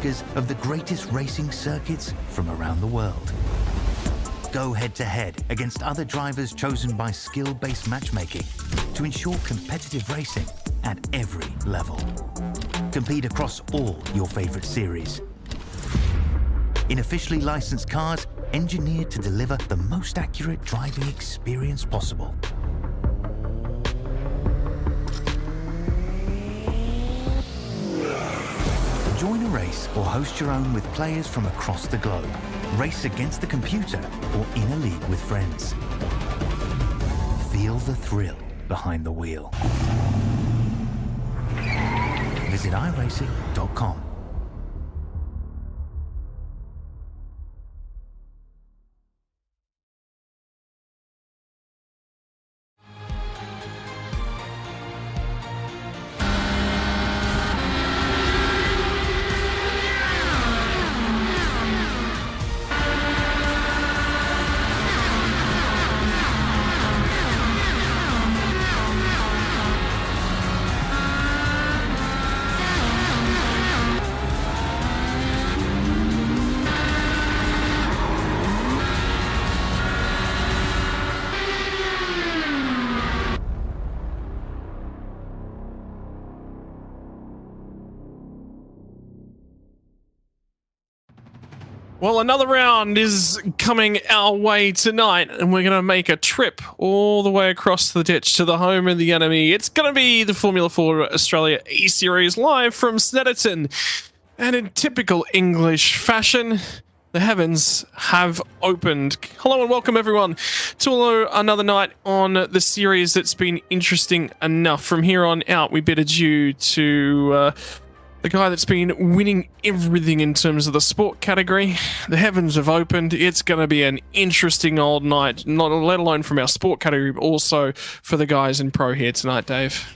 of the greatest racing circuits from around the world. Go head-to-head against other drivers chosen by skill-based matchmaking to ensure competitive racing at every level. Compete across all your favorite series in officially licensed cars engineered to deliver the most accurate driving experience possible. Join a race or host your own with players from across the globe. Race against the computer or in a league with friends. Feel the thrill behind the wheel. Visit iRacing.com. Well, another round is coming our way tonight, and we're going to make a trip all the way across the ditch to the home of the enemy. It's going to be the Formula 4 Australia E-Series live from Snetterton. And in typical English fashion, the heavens have opened. Hello and welcome everyone to another night on the series that's been interesting enough. From here on out, we bid adieu to the guy that's been winning everything in terms of the sport category. The heavens have opened. It's going to be an interesting old night, not let alone from our sport category, but also for the guys in pro here tonight, Dave.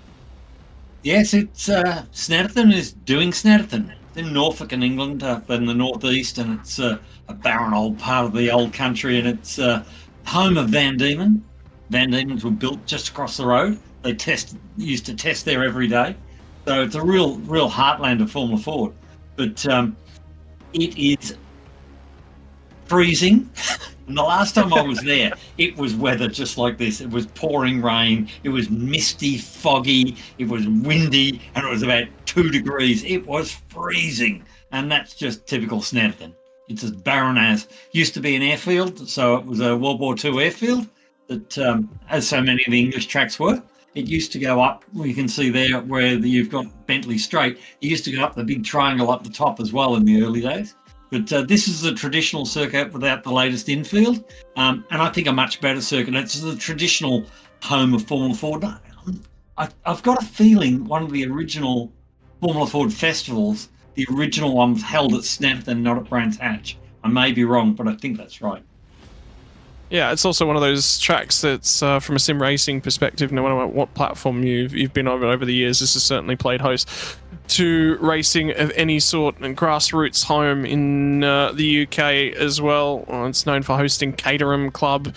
Yes, it's Snetterton is doing Snetterton. It's in Norfolk in England, up in the northeast, and it's a barren old part of the old country, and it's home of Van Diemen. Van Diemen's were built just across the road. They used to test there every day. So it's a real heartland of Formula 4. But it is freezing. And the last time I was there, it was weather just like this. It was pouring rain. It was misty, foggy. It was windy, and it was about 2 degrees. It was freezing. And that's just typical Snetterton. It's as barren as used to be an airfield. So it was a World War II airfield that, as so many of the English tracks were. It used to go up, you can see there where you've got Bentley Straight. It used to go up the big triangle up the top as well in the early days. But this is a traditional circuit without the latest infield. And I think a much better circuit. It's the traditional home of Formula Ford. I've got a feeling one of the original Formula Ford festivals, the original one was held at Snetterton, not at Brands Hatch. I may be wrong, but I think that's right. Yeah, it's also one of those tracks that's, from a sim racing perspective, no matter what platform you've been over the years, this has certainly played host to racing of any sort, and grassroots home in the UK as well. It's known for hosting Caterham Club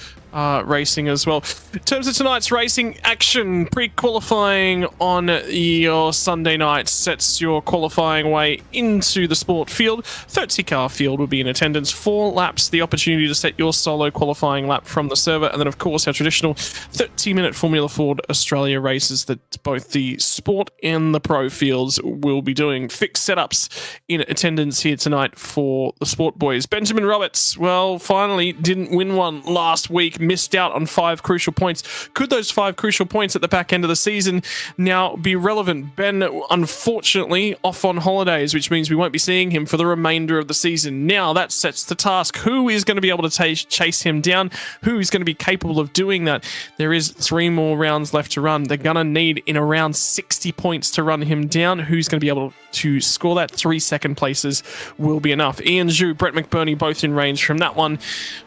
racing as well. In terms of tonight's racing action, pre-qualifying on your Sunday night sets your qualifying way into the sport field. 30-car field will be in attendance. 4 laps, the opportunity to set your solo qualifying lap from the server, and then of course our traditional 30-minute Formula Ford Australia races that both the sport and the pro fields will be doing. Fixed setups in attendance here tonight for the sport boys. Benjamin Roberts, well, finally didn't win one last week. Missed out on 5 crucial points. Could those 5 crucial points at the back end of the season now be relevant? Ben, unfortunately, off on holidays, which means we won't be seeing him for the remainder of the season. Now that sets the task. Who is going to be able to chase him down? Who is going to be capable of doing that? There is 3 more rounds left to run. They're going to need in around 60 points to run him down. Who's going to be able to score that? 3 second places will be enough. Ian Zhu, Brett McBurney, both in range from that one.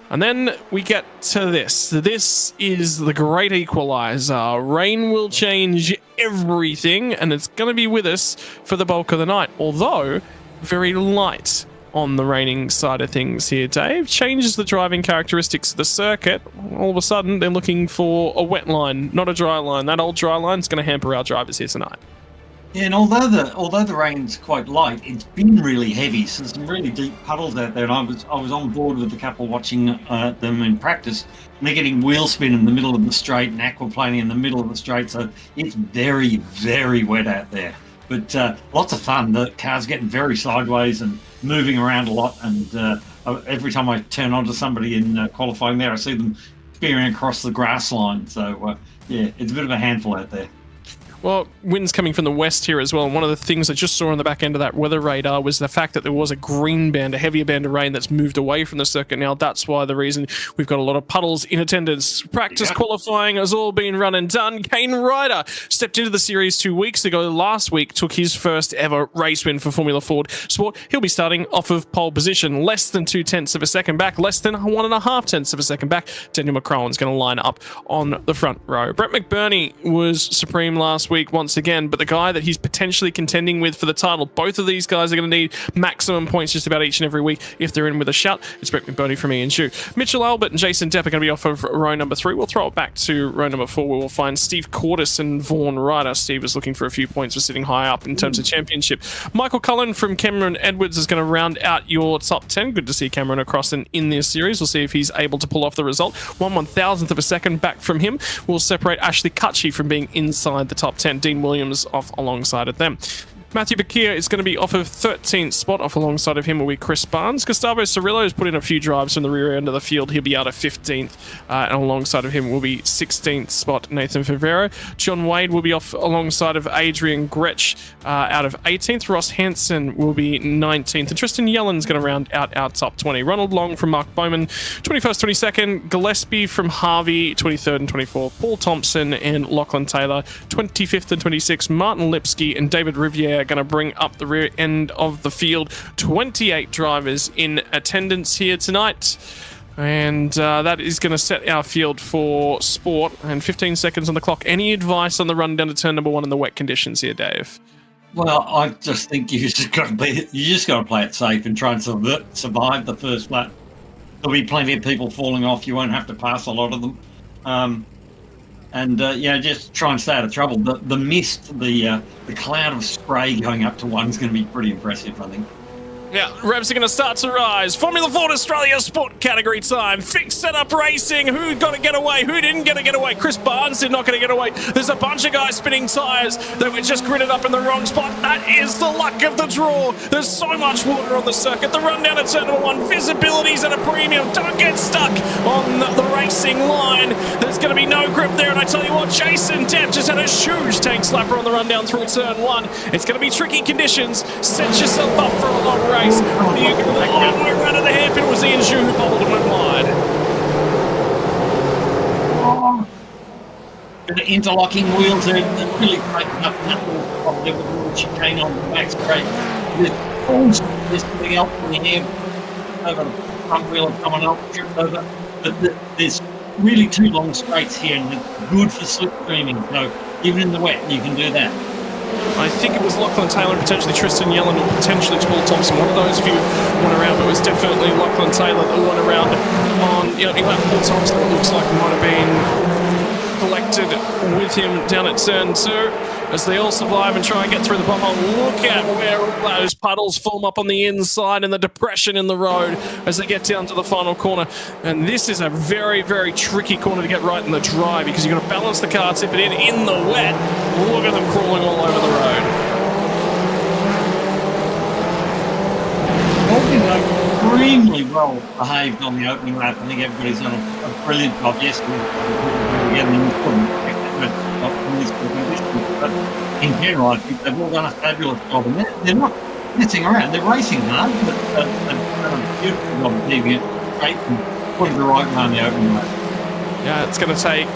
And then we get to this. This is the great equalizer. Rain will change everything, and it's going to be with us for the bulk of the night. Although, very light on the raining side of things here, Dave. Changes the driving characteristics of the circuit. All of a sudden, they're looking for a wet line, not a dry line. That old dry line is going to hamper our drivers here tonight. Yeah, and although the rain's quite light, it's been really heavy. So there's some really deep puddles out there, and I was on board with the couple watching them in practice. And they're getting wheel spin in the middle of the straight and aquaplaning in the middle of the straight. So it's very, very wet out there. But lots of fun. The car's getting very sideways and moving around a lot. And every time I turn onto somebody in qualifying there, I see them spearing across the grass line. So yeah, it's a bit of a handful out there. Well, wind's coming from the west here as well, and one of the things I just saw on the back end of that weather radar was the fact that there was a green band, a heavier band of rain that's moved away from the circuit now. That's why the reason we've got a lot of puddles in attendance. Practice qualifying has all been run and done. Kane Ryder stepped into the series 2 weeks ago. Last week took his first ever race win for Formula Ford Sport. He'll be starting off of pole position, less than 0.2 of a second back, less than 1.5 of a second back. Daniel McCrowan's going to line up on the front row. Brett McBurney was supreme last week once again, but the guy that he's potentially contending with for the title, both of these guys are going to need maximum points just about each and every week if they're in with a shout. It's Brett McBurney from Ian Shu. Mitchell Albert and Jason Depp are going to be off of row number 3. We'll throw it back to row number 4 where we'll find Steve Cordis and Vaughan Ryder. Steve is looking for a few points for sitting high up in terms of championship. Michael Cullen from Cameron Edwards is going to round out your top 10. Good to see Cameron across in this series. We'll see if he's able to pull off the result. 1/1000th of a second back from him will separate Ashley Cutchy from being inside the top 10. Dean Williams off alongside of them. Matthew Bakir is going to be off of 13th spot. Off alongside of him will be Chris Barnes. Gustavo Cirillo has put in a few drives from the rear end of the field. He'll be out of 15th. And alongside of him will be 16th spot Nathan Favero. John Wade will be off alongside of Adrian Gretsch out of 18th. Ross Hansen will be 19th. And Tristan Yellen's going to round out our top 20. Ronald Long from Mark Bowman, 21st, 22nd. Gillespie from Harvey, 23rd and 24th. Paul Thompson and Lachlan Taylor, 25th and 26th. Martin Lipsky and David Riviere are going to bring up the rear end of the field. 28 drivers in attendance here tonight. And that is going to set our field for sport. And 15 seconds on the clock. Any advice on the run down to turn number 1 in the wet conditions here, Dave? Well, I just think you just got to play it safe and try and survive the first lap. There'll be plenty of people falling off. You won't have to pass a lot of them. Just try and stay out of trouble. The mist, the cloud of spray going up to 1 is going to be pretty impressive, I think. Yeah, revs are going to start to rise. Formula Ford Australia Sport category time. Fixed setup racing. Who got to get away? Who didn't get to get away? Chris Barnes did not get to get away. There's a bunch of guys spinning tyres that were just gridded up in the wrong spot. That is the luck of the draw. There's so much water on the circuit. The run down at turn number 1. Visibility's at a premium. Don't get stuck on the racing line. There's going to be no grip there. And I tell you what, Jason Depp just had a huge tank slapper on the run down through turn 1. It's going to be tricky conditions. Set yourself up for a long race. You go a long way around to the hairpin. It was Ian Shu who bowled and went wide. The interlocking wheels are really breaking up that little chicane on the back straight. There's something else in the air over the front wheel of someone else tripped over. But there's really 2 long straights here, and they're good for slipstreaming. So even in the wet, you can do that. I think it was Lachlan Taylor and potentially Tristan Yellen or potentially Paul Thompson. One of those few went around, but it was definitely Lachlan Taylor that went around on, Paul Thompson, it looks like might have been collected with him down at turn 2 as they all survive and try and get through the bumper. Look at where all those puddles form up on the inside and the depression in the road as they get down to the final corner. And this is a very, very tricky corner to get right in the dry because you've got to balance the car, tip it in the wet. Look at them crawling all over the road. They've been extremely well behaved on the opening lap. I think everybody's done a brilliant job. Yes, but in general, I think they've all done a fabulous job. And they're not messing around. They're racing hard, but they've done a beautiful job of keeping it straight and putting the right way on the opening lap. Yeah, it's going to take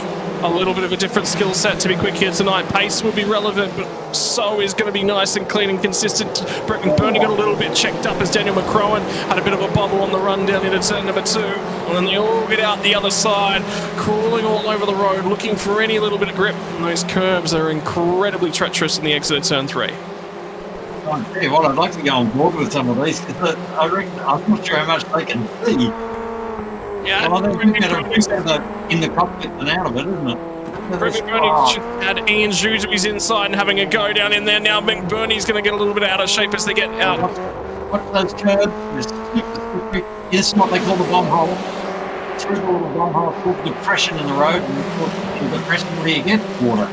a little bit of a different skill set to be quick here tonight. Pace will be relevant, but so is going to be nice and clean and consistent. Brett McBurney got a little bit checked up as Daniel McCrowan had a bit of a bubble on the run down into turn number 2. And then they all get out the other side, crawling all over the road, looking for any little bit of grip. And those curbs are incredibly treacherous in the exit of turn 3. I'll tell you what, I'd like to go on board with some of these because I reckon I'm not sure how much they can see. Yeah, well, I think it's better in the cockpit than out of it, isn't it? Brett McBurney just had Ian Zhu to his inside and having a go down in there. Now McBurney's going to get a little bit out of shape as they get out. Watch those curves. This is what they call the bomb hole. Through the little bomb hole, called depression in the road. And depression, what do you get? Water.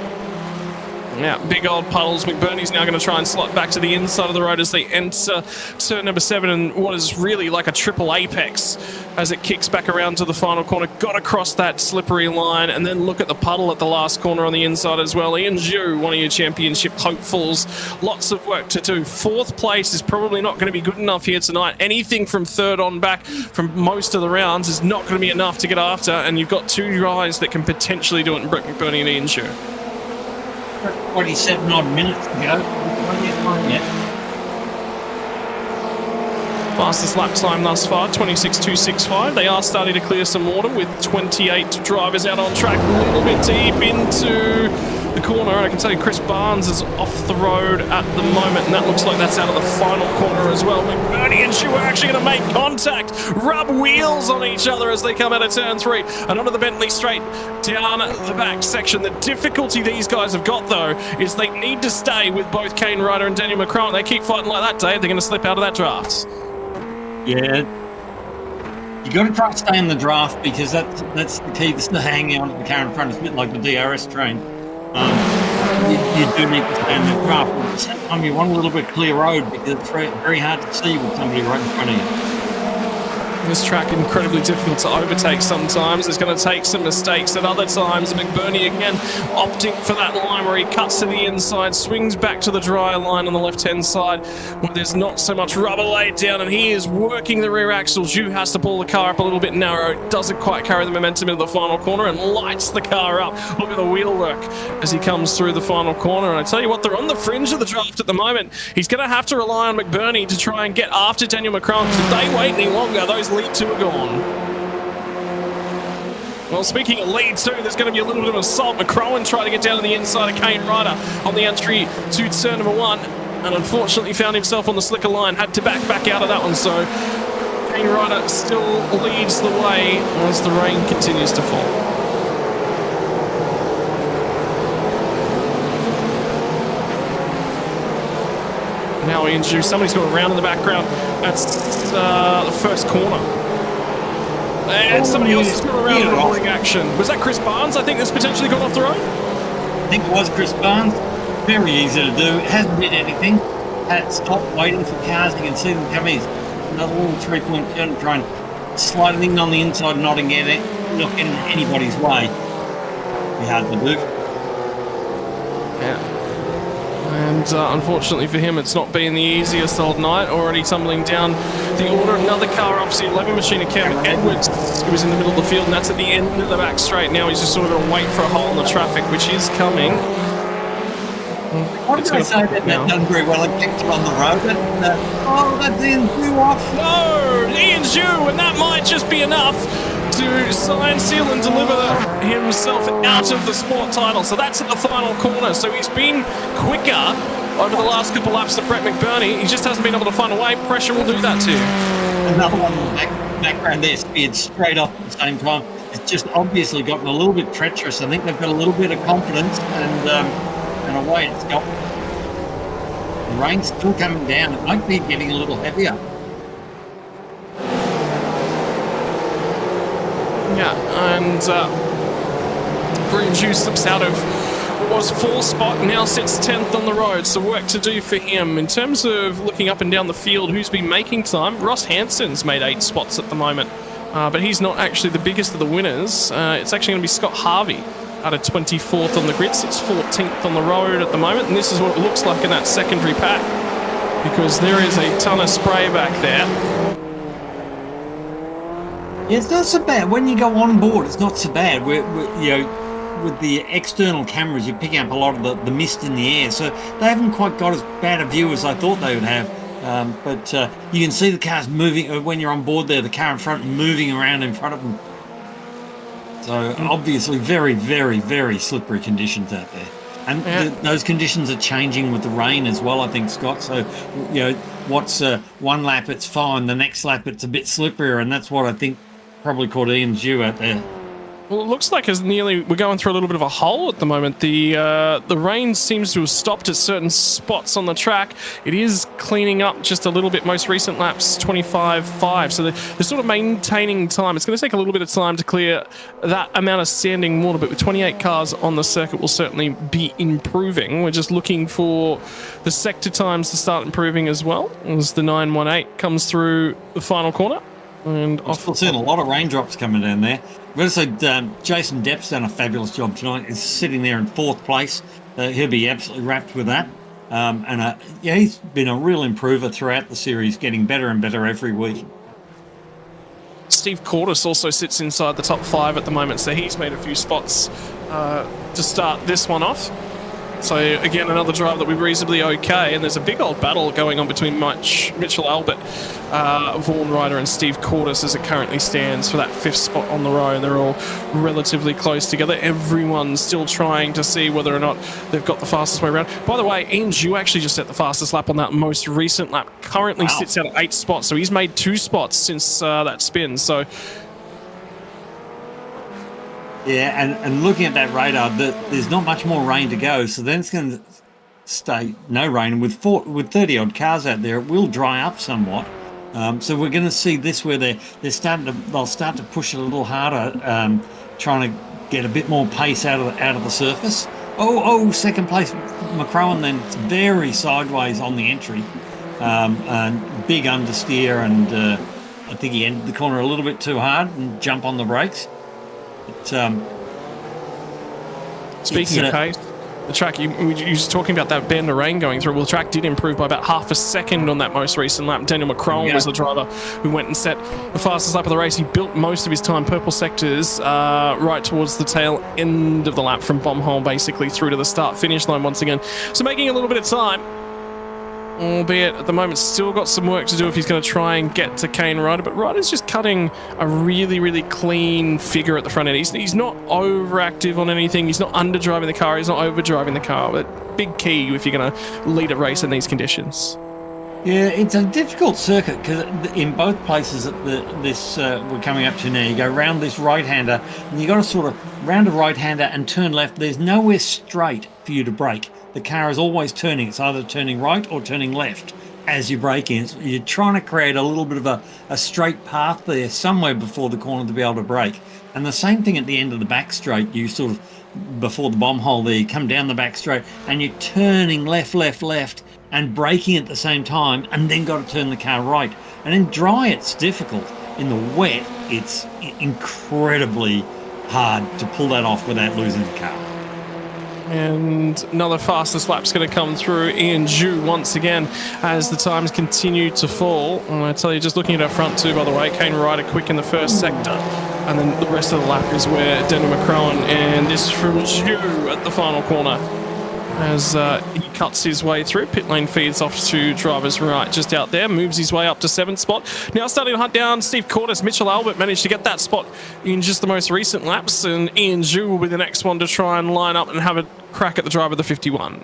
Yeah, big old puddles. McBurney's now going to try and slot back to the inside of the road as they enter turn number 7 and what is really like a triple apex as it kicks back around to the final corner. Got across that slippery line and then look at the puddle at the last corner on the inside as well. Ian Zhu, one of your championship hopefuls. Lots of work to do. 4th place is probably not going to be good enough here tonight. Anything from 3rd on back from most of the rounds is not going to be enough to get after, and you've got 2 guys that can potentially do it in Brett McBurney and Ian Zhu. 27 odd minutes to go. Fastest lap time thus far, 26.265. They are starting to clear some water with 28 drivers out on track, a little bit deep into the corner. And I can tell you Chris Barnes is off the road at the moment, and that looks like that's out of the final corner as well. McBurney and Zhu are actually going to make contact, rub wheels on each other as they come out of turn 3 and onto the Bentley straight down the back section. The difficulty these guys have got, though, is they need to stay with both Kane Ryder and Daniel McCrone. They keep fighting like that, Dave, they're going to slip out of that draft. Yeah. You got to try to stay in the draft because that's the key to still hanging on to the car in front. It's a bit like the DRS train. You do need to stay in the draft. But at the same time, you want a little bit clear road because it's very, very hard to see with somebody right in front of you. This track incredibly difficult to overtake sometimes. It's going to take some mistakes at other times. McBurney again opting for that line where he cuts to the inside, swings back to the dry line on the left-hand side where there's not so much rubber laid down, and he is working the rear axle. Zhu has to pull the car up a little bit narrow. Doesn't quite carry the momentum into the final corner and lights the car up. Look at the wheel work as he comes through the final corner. And I tell you what, they're on the fringe of the draft at the moment. He's going to have to rely on McBurney to try and get after Daniel McCrone, because if they wait any longer, those lead 2 are gone. Well, speaking of lead 2, there's going to be a little bit of assault. McCrone trying to get down to the inside of Kane Ryder on the entry to turn number 1, and unfortunately found himself on the slicker line, had to back out of that one. So Kane Ryder still leads the way as the rain continues to fall. Now Ian Zhu, somebody's got a round in the background. That's the first corner. And somebody else has got a round in the boarding action. Was that Chris Barnes, I think, that's potentially gone off the road? I think it was Chris Barnes. Very easy to do. It hasn't did anything. Had stopped waiting for cars. You can see them coming. Another little 3-point turn, try and slide it in on the inside, not in anybody's way. Be hard to do. Yeah. And unfortunately for him, it's not been the easiest old night. Already tumbling down the order. Another car, obviously, 11 machine of Cameron Edwards, who was in the middle of the field, and that's at the end of the back straight. Now he's just sort of going to wait for a hole in the traffic, which is coming. What did I say that done very well? It kicked him on the road. That's Ian Zhu off. No, Ian Zhu, and that might just be enough to sign, seal, and deliver himself out of the sport title. So that's at the final corner. So he's been quicker over the last couple laps than Brett McBurney. He just hasn't been able to find a way. Pressure will do that too. Another one in the background there, speared straight off at the same time. It's just obviously gotten a little bit treacherous. I think they've got a little bit of confidence, and away it's got. The rain's still coming down. It might be getting a little heavier. Yeah, and Green Juice slips out of what was 4th spot, now sits 10th on the road, so work to do for him. In terms of looking up and down the field, who's been making time? Ross Hansen's made 8 spots at the moment, but he's not actually the biggest of the winners. It's actually going to be Scott Harvey out of 24th on the grid, sits 14th on the road at the moment, and this is what it looks like in that secondary pack, because there is a ton of spray back there. Yeah, it's not so bad. When you go on board, it's not so bad. With the external cameras, you're picking up a lot of the mist in the air, so they haven't quite got as bad a view as I thought they would have. But you can see the cars moving when you're on board there, the car in front moving around in front of them. So obviously very, very, very slippery conditions out there. And those conditions are changing with the rain as well, I think, Scott. So, what's one lap it's fine, the next lap it's a bit slipperier, and that's what I think probably caught Ian Zhu out there. Well, it looks like we're going through a little bit of a hole at the moment. The rain seems to have stopped at certain spots on the track. It is cleaning up just a little bit. Most recent laps 25.5, so they're sort of maintaining time. It's going to take a little bit of time to clear that amount of standing water, but with 28 cars on the circuit, will certainly be improving. We're just looking for the sector times to start improving as well as the 918 comes through the final corner. And I'm still seeing a lot of raindrops coming down there. I've got to say, Jason Depp's done a fabulous job tonight. He's sitting there in 4th place. He'll be absolutely wrapped with that. Yeah, he's been a real improver throughout the series, getting better and better every week. Steve Cordes also sits inside the top 5 at the moment, so he's made a few spots to start this one off. So again, another drive that we're reasonably okay, and there's a big old battle going on between Mitchell Albert, Vaughan Ryder and Steve Cordes as it currently stands for that 5th spot on the row. They're all relatively close together. Everyone's still trying to see whether or not they've got the fastest way around. By the way, Ian Zhu actually just set the fastest lap on that most recent lap. Currently sits at 8 spots, so he's made 2 spots since that spin. So yeah, and looking at that radar, there's not much more rain to go, so then it's going to stay no rain. And with 30-odd cars out there, it will dry up somewhat. So we're going to see this where they'll start to push it a little harder, trying to get a bit more pace out of the surface. Second place McCrowan, then it's very sideways on the entry, and big understeer, and I think he ended the corner a little bit too hard and jump on the brakes. Speaking of pace, the track, you were talking about that band of rain going through. Well, the track did improve by about half a second on that most recent lap. Daniel McCrone was the driver who went and set the fastest lap of the race. He built most of his time purple sectors right towards the tail end of the lap from bomb hole basically through to the start-finish line once again. So making a little bit of time, albeit at the moment still got some work to do if he's going to try and get to Kane Ryder, but Ryder's just cutting a really, really clean figure at the front end. He's not overactive on anything, he's not underdriving the car, he's not overdriving the car, but big key if you're going to lead a race in these conditions. Yeah, it's a difficult circuit because in both places that we're coming up to now, you go round this right-hander and you got to sort of round a right-hander and turn left. There's nowhere straight for you to brake. The car is always turning. It's either turning right or turning left as you brake in. So you're trying to create a little bit of a straight path there somewhere before the corner to be able to brake. And the same thing at the end of the back straight. You sort of, before the bomb hole there, you come down the back straight and you're turning left, and braking at the same time, and then got to turn the car right. And in dry, it's difficult. In the wet, it's incredibly hard to pull that off without losing the car. And another fastest lap's going to come through. Ian Zhu once again as the times continue to fall. And I tell you, just looking at our front two, by the way, Kane Ryder quick in the first sector. And then the rest of the lap is where Daniel McCrowan, and this from Zhu at the final corner. As he cuts his way through, pit lane feeds off to driver's right just out there, moves his way up to 7th spot. Now starting to hunt down Steve Cordes. Mitchell Albert managed to get that spot in just the most recent laps, and Ian Zhu will be the next one to try and line up and have a crack at the driver of the 51.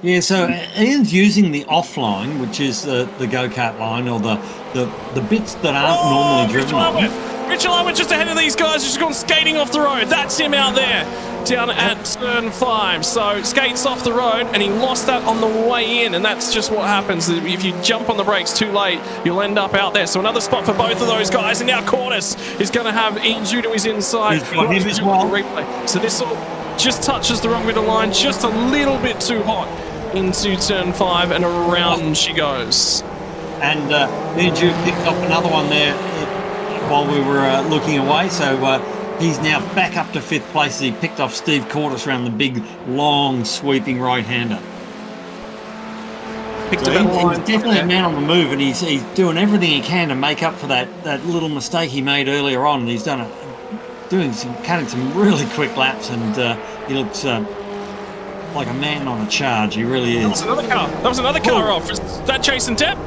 Yeah, so Ian's using the offline, which is the go-kart line, or the bits that aren't normally driven on. Mitchell Albert just ahead of these guys, just gone skating off the road. That's him out there, down at turn 5. So skates off the road, and he lost that on the way in, and that's just what happens. If you jump on the brakes too late, you'll end up out there. So another spot for both of those guys, and now Cordes is going to have Ian Zhu to his inside. He's got him as well. So this all just touches the wrong bit of line, just a little bit too hot into turn 5, and around she goes. And Ian Zhu picked up another one there while we were looking away, so he's now back up to 5th place as he picked off Steve Cordes around the big, long, sweeping right-hander. He's definitely a man on the move, and he's doing everything he can to make up for that little mistake he made earlier on. And he's cutting some really quick laps, and he looks like a man on a charge. He really is. That was another car off. Is that Jason Depp?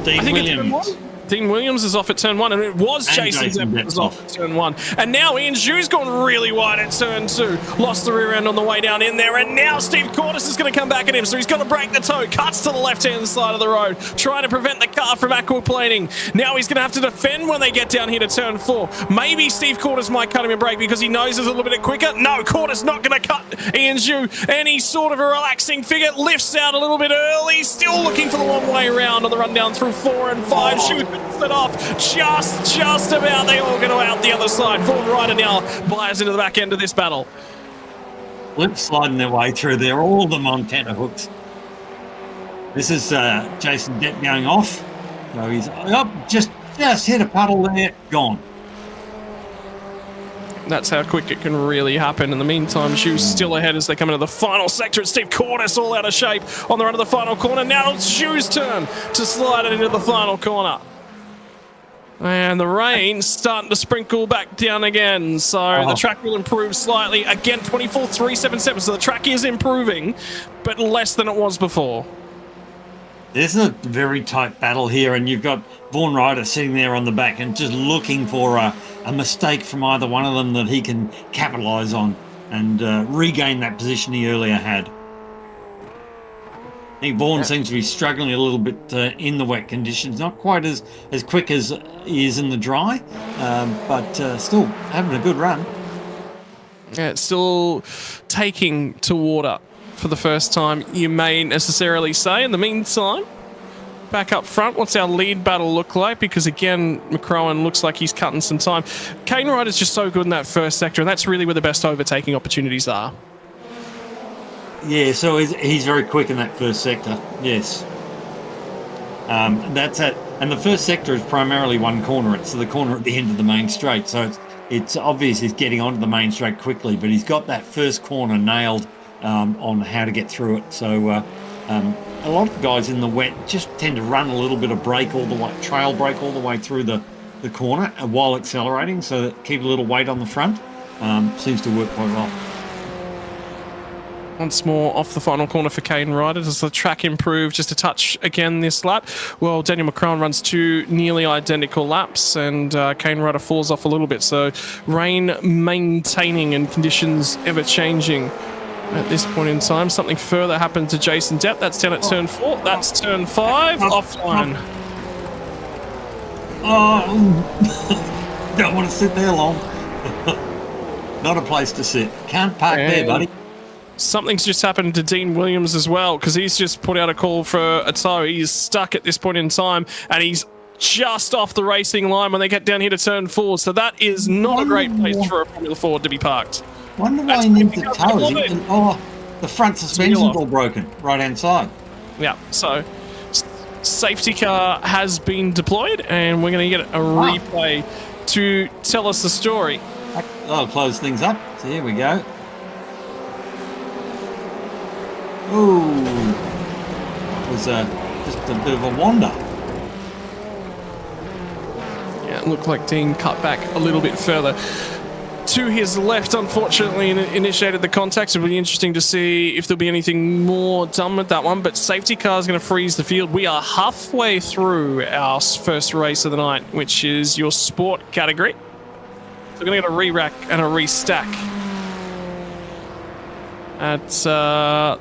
Steve Williams. Dean Williams is off at turn 1, and it was Jason Depp was off at turn 1. And now Ian Zhu's gone really wide at turn 2. Lost the rear end on the way down in there, and now Steve Cordes is going to come back at him, so he's got to break the toe. Cuts to the left-hand side of the road, trying to prevent the car from aquaplaning. Now he's going to have to defend when they get down here to turn 4. Maybe Steve Cordes might cut him a break because he knows it's a little bit quicker. No, Cordes not going to cut Ian Zhu. Any sort of a relaxing figure, lifts out a little bit early, still looking for the one-way round on the run down through 4 and 5. Zhu it off just about. They all get out the other side. Vaughan Ryder now buys into the back end of this battle. Lip sliding their way through there, all the Montana hooks. This is Jason Depp going off. So he's just hit a puddle there, gone. That's how quick it can really happen. In the meantime, Zhu's still ahead as they come into the final sector. It's Steve Cordes all out of shape on the run of the final corner. Now it's Zhu's turn to slide it into the final corner. And the rain's starting to sprinkle back down again, so the track will improve slightly. Again, 24.377, so the track is improving, but less than it was before. There's a very tight battle here, and you've got Vaughan Ryder sitting there on the back and just looking for a mistake from either one of them that he can capitalise on and regain that position he earlier had. I think Vaughan seems to be struggling a little bit in the wet conditions. Not quite as quick as he is in the dry, but still having a good run. Yeah, it's still taking to water for the first time, you may necessarily say. In the meantime, back up front, what's our lead battle look like? Because again, McCrowan looks like he's cutting some time. Kane Ryder's just so good in that first sector, and that's really where the best overtaking opportunities are. Yeah, so he's very quick in that first sector, yes. That's it. And the first sector is primarily one corner. It's the corner at the end of the main straight. So it's obvious he's getting onto the main straight quickly, but he's got that first corner nailed on how to get through it. So a lot of guys in the wet just tend to run a little bit of brake all the way, trail brake all the way through the corner while accelerating, so that keep a little weight on the front. Seems to work quite well. Once more off the final corner for Kane Ryder. Does the track improve just a touch again this lap? Well, Daniel McCrowan runs 2 nearly identical laps, and Kane Ryder falls off a little bit. So rain maintaining and conditions ever changing at this point in time. Something further happened to Jason Depp. That's down at turn 4. That's turn 5. Offline. Don't want to sit there long. Not a place to sit. Can't park there, buddy. Something's just happened to Dean Williams as well, because he's just put out a call for a tow. He's stuck at this point in time, and he's just off the racing line when they get down here to turn 4. So that is not a great place for a Formula Ford to be parked. Wonder why he needs the tow. The front suspension's all broken, right-hand side. Yeah, so safety car has been deployed, and we're going to get a replay to tell us the story. I'll close things up. So here we go. Ooh, it was just a bit of a wander. Yeah, it looked like Dean cut back a little bit further to his left, unfortunately, and initiated the contact. It'll be interesting to see if there'll be anything more done with that one, but safety car is going to freeze the field. We are halfway through our first race of the night, which is your sport category. So we're going to get a re-rack and a restack at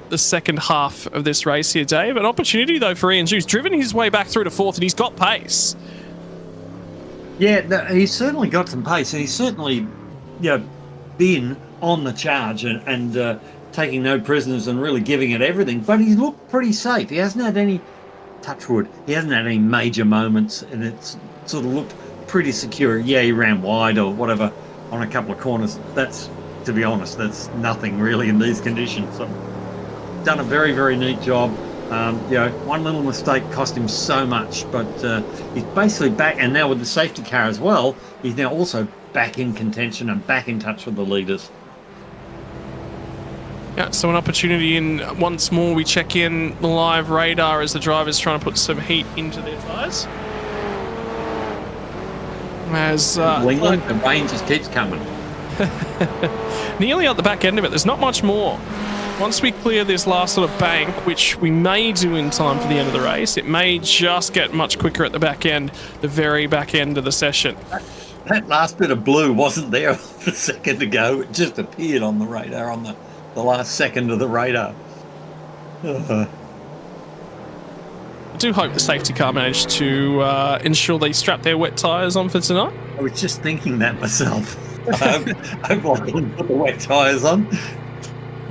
the second half of this race here, Dave. An opportunity, though, for Ian Zhu. He's driven his way back through to 4th, and he's got pace. Yeah, he's certainly got some pace, and he's certainly been on the charge and taking no prisoners and really giving it everything. But he's looked pretty safe. He hasn't had any, touch wood, he hasn't had any major moments, and it's sort of looked pretty secure. Yeah, he ran wide or whatever on a couple of corners. That's, to be honest, that's nothing really in these conditions. So, done a very, very neat job. One little mistake cost him so much, but he's basically back, and now with the safety car as well, he's now also back in contention and back in touch with the leaders. Yeah, so an opportunity, and once more we check in the live radar as the driver's trying to put some heat into their tyres. As the rain just keeps coming. Nearly at the back end of it, there's not much more once we clear this last sort of bank, which we may do in time for the end of the race, it may just get much quicker at the back end, the very back end of the session. That last bit of blue wasn't there a second ago. It just appeared on the radar on the last second of the radar. I do hope the safety car managed to ensure they strap their wet tyres on for tonight. I was just thinking that myself. I hope I didn't put the wet tyres on.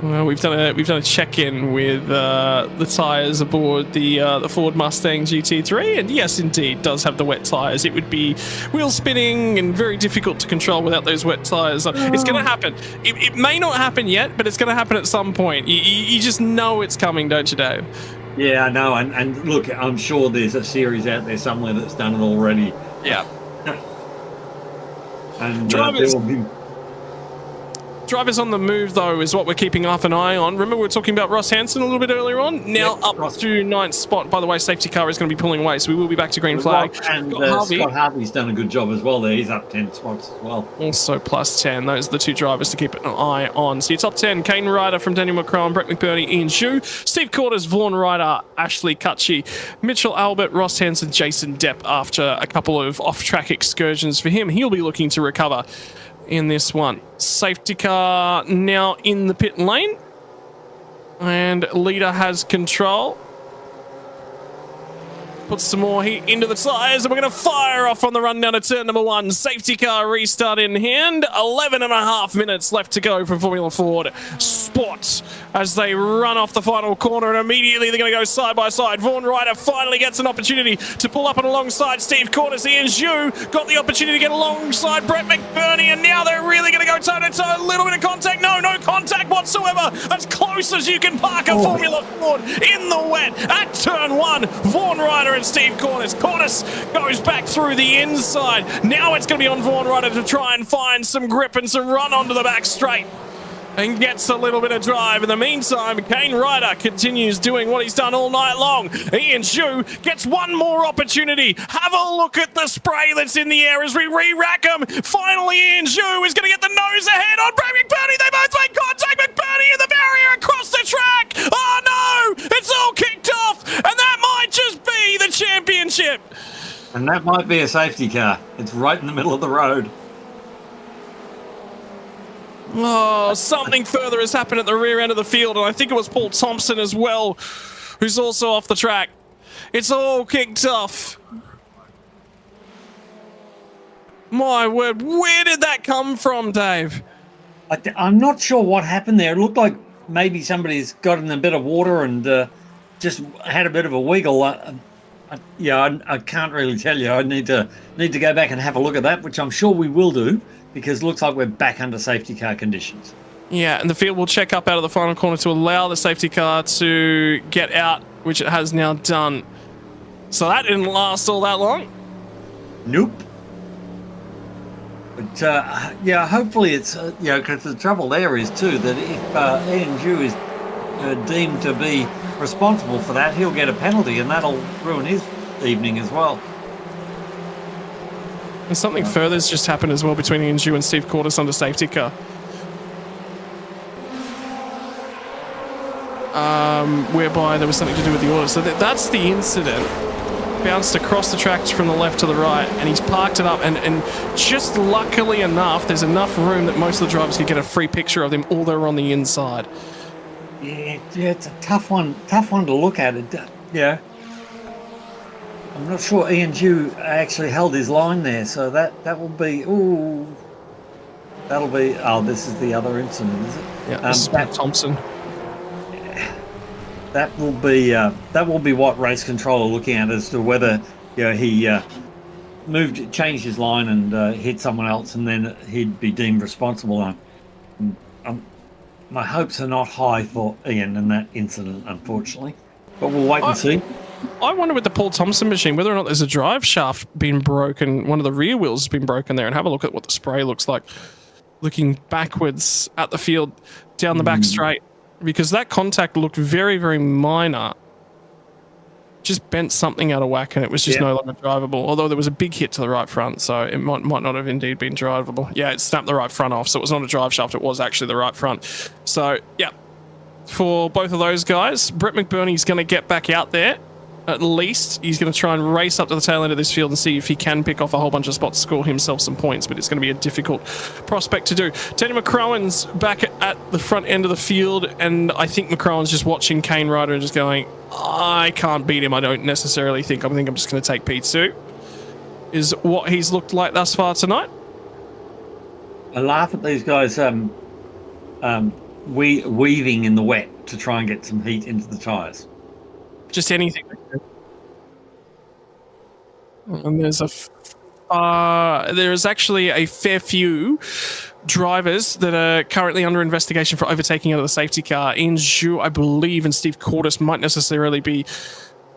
Well, we've done a check-in with the tyres aboard the Ford Mustang GT3, and yes, indeed, does have the wet tyres. It would be wheel spinning and very difficult to control without those wet tyres. It's going to happen. It may not happen yet, but it's going to happen at some point. You just know it's coming, don't you, Dave? Yeah, I know. And look, I'm sure there's a series out there somewhere that's done it already. Yeah. And Drivers on the move, though, is what we're keeping half an eye on. Remember, we were talking about Ross Hansen a little bit earlier on? Now up to ninth spot. By the way, safety car is going to be pulling away, so we will be back to green flag. And Scott Harvey's done a good job as well there. He's up 10 spots as well. Also plus 10. Those are the two drivers to keep an eye on. So your top 10, Kane Ryder from Daniel McCrone, Brett McBurney, Ian Xu, Steve Quarters, Vaughan Ryder, Ashley Cutchy, Mitchell Albert, Ross Hansen, Jason Depp after a couple of off-track excursions for him. He'll be looking to recover in this one. Safety car now in the pit lane, and leader has control. Put some more heat into the tyres, and we're going to fire off on the run down to turn number 1. Safety car restart in hand. 11.5 minutes left to go for Formula Ford Sport as they run off the final corner, and immediately they're going to go side by side. Vaughan Ryder finally gets an opportunity to pull up and alongside Steve Cordes. Ian Xu got the opportunity to get alongside Brett McBurney, and now they're really going to go toe to toe. A little bit of contact. No contact whatsoever. As close as you can park a Formula Ford in the wet at turn 1. Vaughan Ryder and Steve Cordes. Cordes goes back through the inside. Now it's going to be on Vaughan Ryder to try and find some grip and some run onto the back straight, and gets a little bit of drive. In the meantime, Kane Ryder continues doing what he's done all night long. Ian Xu gets one more opportunity. Have a look at the spray that's in the air as we re-rack him. Finally, Ian Xu is going to get the nose ahead on Brett McBurney. They both make contact. McBurney in the barrier across the track. Oh no! It's all kicked off, and that might just be the championship. And that might be a safety car. It's right in the middle of the road. Oh, something further has happened at the rear end of the field, and I think it was Paul Thompson as well, who's also off the track. It's all kicked off. My word, where did that come from, Dave? I'm not sure what happened there. It looked like maybe somebody's got in a bit of water and just had a bit of a wiggle. I can't really tell you. I need to go back and have a look at that, which I'm sure we will do, because it looks like we're back under safety car conditions. Yeah, and the field will check up out of the final corner to allow the safety car to get out, which it has now done. So that didn't last all that long. Nope. But, hopefully it's, because the trouble there is, too, that if Ian Xu is deemed to be responsible for that, he'll get a penalty, and that'll ruin his evening as well. And something further has just happened as well between Ian Xu and Steve Cordes under safety car. Whereby there was something to do with the order. So that's the incident. Bounced across the track from the left to the right, and he's parked it up, and just luckily enough, there's enough room that most of the drivers could get a free picture of them, all they're on the inside. Yeah, it's a tough one to look at. It. Yeah. I'm not sure Ian Xu actually held his line there, so that will be, this is the other incident, is it? Yeah, this is Pat Thompson. That will be what race control are looking at as to whether he changed his line and hit someone else, and then he'd be deemed responsible. My hopes are not high for Ian in that incident, unfortunately, but we'll wait and see. I wonder with the Paul Thompson machine whether or not there's a drive shaft been broken, one of the rear wheels has been broken there, and have a look at what the spray looks like looking backwards at the field down the back straight, because that contact looked very, very minor. Just bent something out of whack and it was just no longer drivable, although there was a big hit to the right front, so it might not have indeed been drivable. Yeah, it snapped the right front off, so it was not a drive shaft, it was actually the right front. So, yeah. for both of those guys. Brett McBurney's going to get back out there. At least he's going to try and race up to the tail end of this field and see if he can pick off a whole bunch of spots, score himself some points, but it's going to be a difficult prospect to do. Daniel McCrowan's back at the front end of the field, and I think McCrowan's just watching Kane Ryder and just going, I can't beat him. I don't necessarily think. I think I'm just going to take P2. Is what he's looked like thus far tonight. I laugh at these guys weaving in the wet to try and get some heat into the tyres. Just anything. And there's actually a fair few drivers that are currently under investigation for overtaking out of the safety car. Ian Zhu, I believe, and Steve Cordis might necessarily be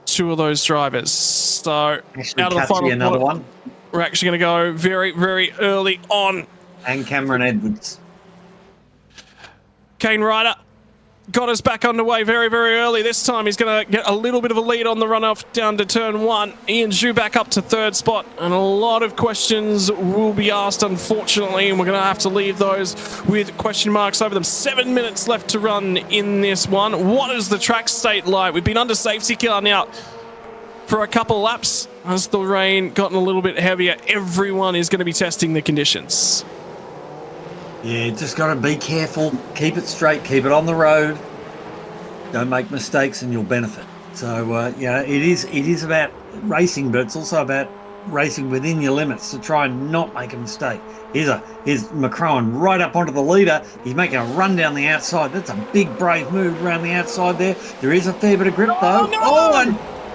two of those drivers. So out of the final another one. We're actually going to go very, very early on. And Cameron Edwards. Kane Ryder got us back underway very, very early. This time he's going to get a little bit of a lead on the runoff down to turn 1. Ian Zhu back up to 3rd spot, and a lot of questions will be asked, unfortunately, and we're going to have to leave those with question marks over them. 7 minutes left to run in this one. What is the track state like? We've been under safety car now for a couple laps. As the rain gotten a little bit heavier, everyone is going to be testing the conditions. Yeah, just got to be careful, keep it straight, keep it on the road. Don't make mistakes and you'll benefit. So, it is about racing, but it's also about racing within your limits to try and not make a mistake. Here's McCrowan right up onto the leader. He's making a run down the outside. That's a big, brave move around the outside there. There is a fair bit of grip, though.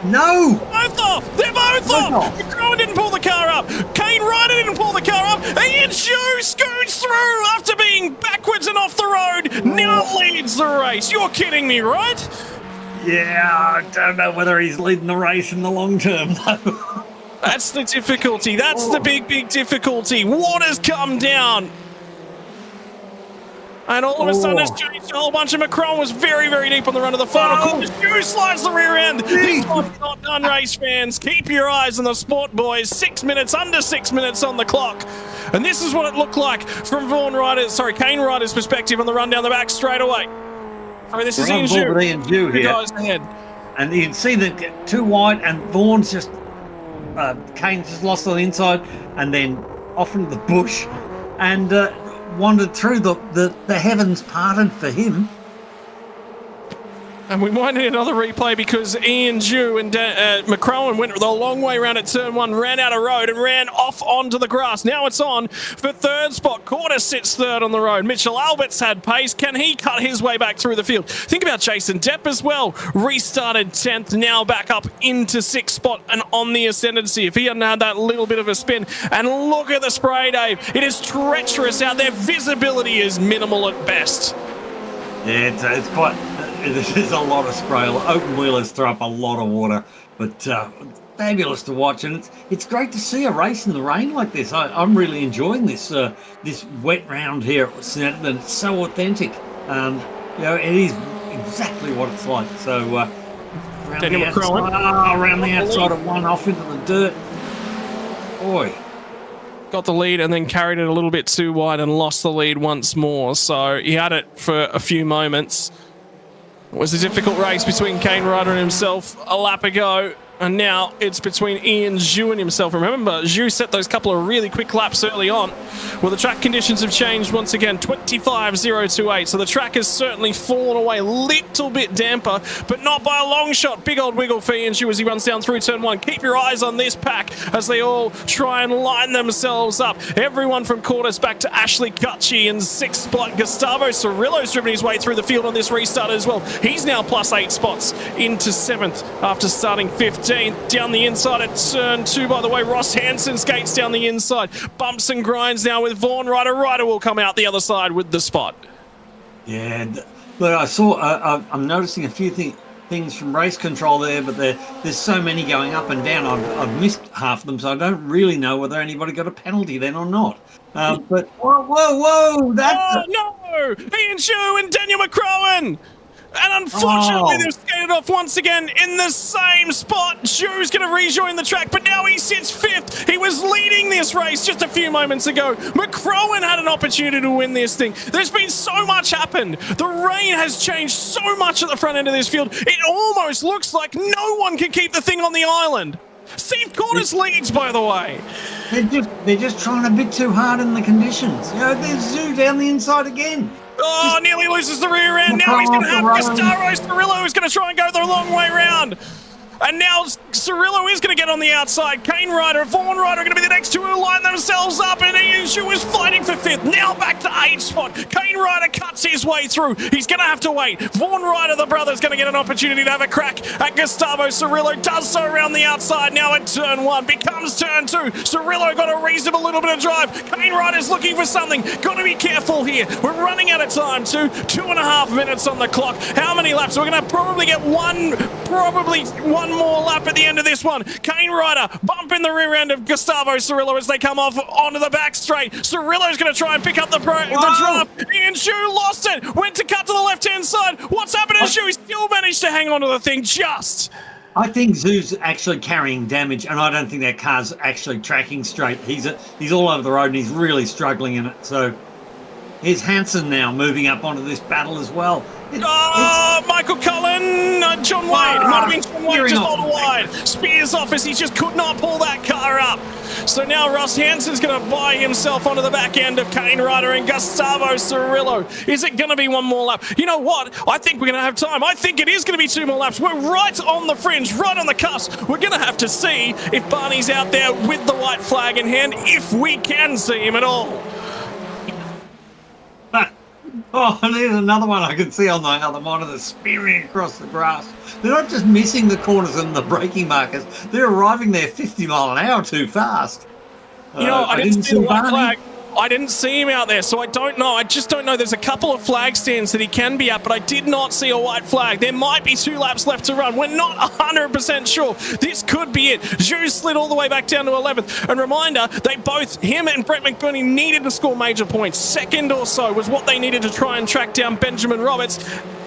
No! Both off! They're both off! McCrowan didn't pull the car up. Kane Ryder didn't pull the car up. Ian Zhu scoots through after being backwards and off the road. Now leads the race. You're kidding me, right? Yeah, I don't know whether he's leading the race in the long term, though. That's the difficulty. That's the big, big difficulty. Water's come down. And all of a sudden, it's changed a whole bunch of. McCrowan was very, very deep on the run of the final corner. Zhu slides the rear end. This one's not done, race fans. Keep your eyes on the sport, boys. 6 minutes, under 6 minutes on the clock. And this is what it looked like from Kane Ryder's perspective on the run down the back straight away. So this is Ian Zhu here. Guys ahead. And you can see that too wide, and Vaughan's just, Kane's just lost on the inside, and then off into the bush, and wandered through the heavens parted for him. And we might need another replay because Ian Zhu and McCrowan went the long way around at turn 1, ran out of road and ran off onto the grass. Now it's on for 3rd spot. Cordis sits 3rd on the road. Mitchell Albert's had pace. Can he cut his way back through the field? Think about Jason Depp as well. Restarted 10th, now back up into 6th spot and on the ascendancy. If he hadn't had that little bit of a spin. And look at the spray, Dave. It is treacherous out there. Visibility is minimal at best. Yeah, it's quite... There's a lot of spray. Open wheelers throw up a lot of water, but fabulous to watch, and it's great to see a race in the rain like this. I'm really enjoying this this wet round here at Snetterton. It's so authentic. It is exactly what it's like. So around the outside of one, off into the dirt. Boy. Got the lead and then carried it a little bit too wide and lost the lead once more. So he had it for a few moments. It was a difficult race between Kane Ryder and himself a lap ago, and now it's between Ian Zhu and himself. Remember, Zhu set those couple of really quick laps early on. Well, the track conditions have changed once again, 25.028, so the track has certainly fallen away a little bit damper, but not by a long shot. Big old wiggle for Ian Zhu as he runs down through turn 1. Keep your eyes on this pack as they all try and line themselves up. Everyone from Cordis back to Ashley Cutchy in 6th spot. Gustavo Cirillo's driven his way through the field on this restart as well. He's now plus 8 spots into 7th after starting 15th. Down the inside at turn 2, by the way. Ross Hansen skates down the inside. Bumps and grinds now with Vaughan. Ryder will come out the other side with the spot. Yeah, look, I saw, I'm noticing a few things from race control there, but there's so many going up and down. I've missed half of them, so I don't really know whether anybody got a penalty then or not. But whoa, that's... Oh, no! Ian Zhu and Daniel McCrowan! And unfortunately, they've skated off once again in the same spot. Zhu's going to rejoin the track, but now he sits 5th. He was leading this race just a few moments ago. McCrowan had an opportunity to win this thing. There's been so much happened. The rain has changed so much at the front end of this field. It almost looks like no one can keep the thing on the island. Steve Cordes leads, by the way. They're just trying a bit too hard in the conditions. You know, there's Zoo down the inside again. Oh, nearly loses the rear end. Now he's going to have Gustavo Cirillo, who's going to try and go the long way round. And now Cirillo is going to get on the outside. Kane Ryder, Vaughan Ryder are going to be the next two who line themselves up. And Ian Shu is fighting for fifth. Now back to 8th spot. Kane Ryder cuts his way through. He's going to have to wait. Vaughan Ryder, the brother, is going to get an opportunity to have a crack at Gustavo Cirillo. Does so around the outside. Now at turn 1. Becomes turn 2. Cirillo got a reasonable little bit of drive. Kane Ryder's looking for something. Got to be careful here. We're running out of time too. 2.5 minutes on the clock. How many laps? We're going to probably get one more lap at the end of this one. Kane Ryder bump in the rear end of Gustavo Cirillo as they come off onto the back straight. Cirillo's going to try and pick up the drop. Ian Shu lost it. Went to cut to the left-hand side. What's happened to Shu? He still managed to hang on to the thing just. I think Zoo's actually carrying damage, and I don't think that car's actually tracking straight. He's all over the road, and he's really struggling in it. So here's Hansen now moving up onto this battle as well. Michael Cullen, John Wade. Might have been John Wade just on wide. Spears off as he just could not pull that car up. So now Ross Hansen's going to buy himself onto the back end of Kane Ryder and Gustavo Cirillo. Is it going to be one more lap? You know what? I think we're going to have time. I think it is going to be 2 more laps. We're right on the fringe, right on the cusp. We're going to have to see if Barney's out there with the white flag in hand, if we can see him at all. Oh, and there's another one I can see on the other monitor spearing across the grass. They're not just missing the corners and the braking markers. They're arriving there 50 mile an hour too fast. You know, I didn't see the white flag. I didn't see him out there, so I don't know. I just don't know. There's a couple of flag stands that he can be at, but I did not see a white flag. There might be 2 laps left to run. We're not 100% sure. This could be it. Zhu slid all the way back down to 11th. And reminder, him and Brett McBurney needed to score major points. Second or so was what they needed to try and track down Benjamin Roberts.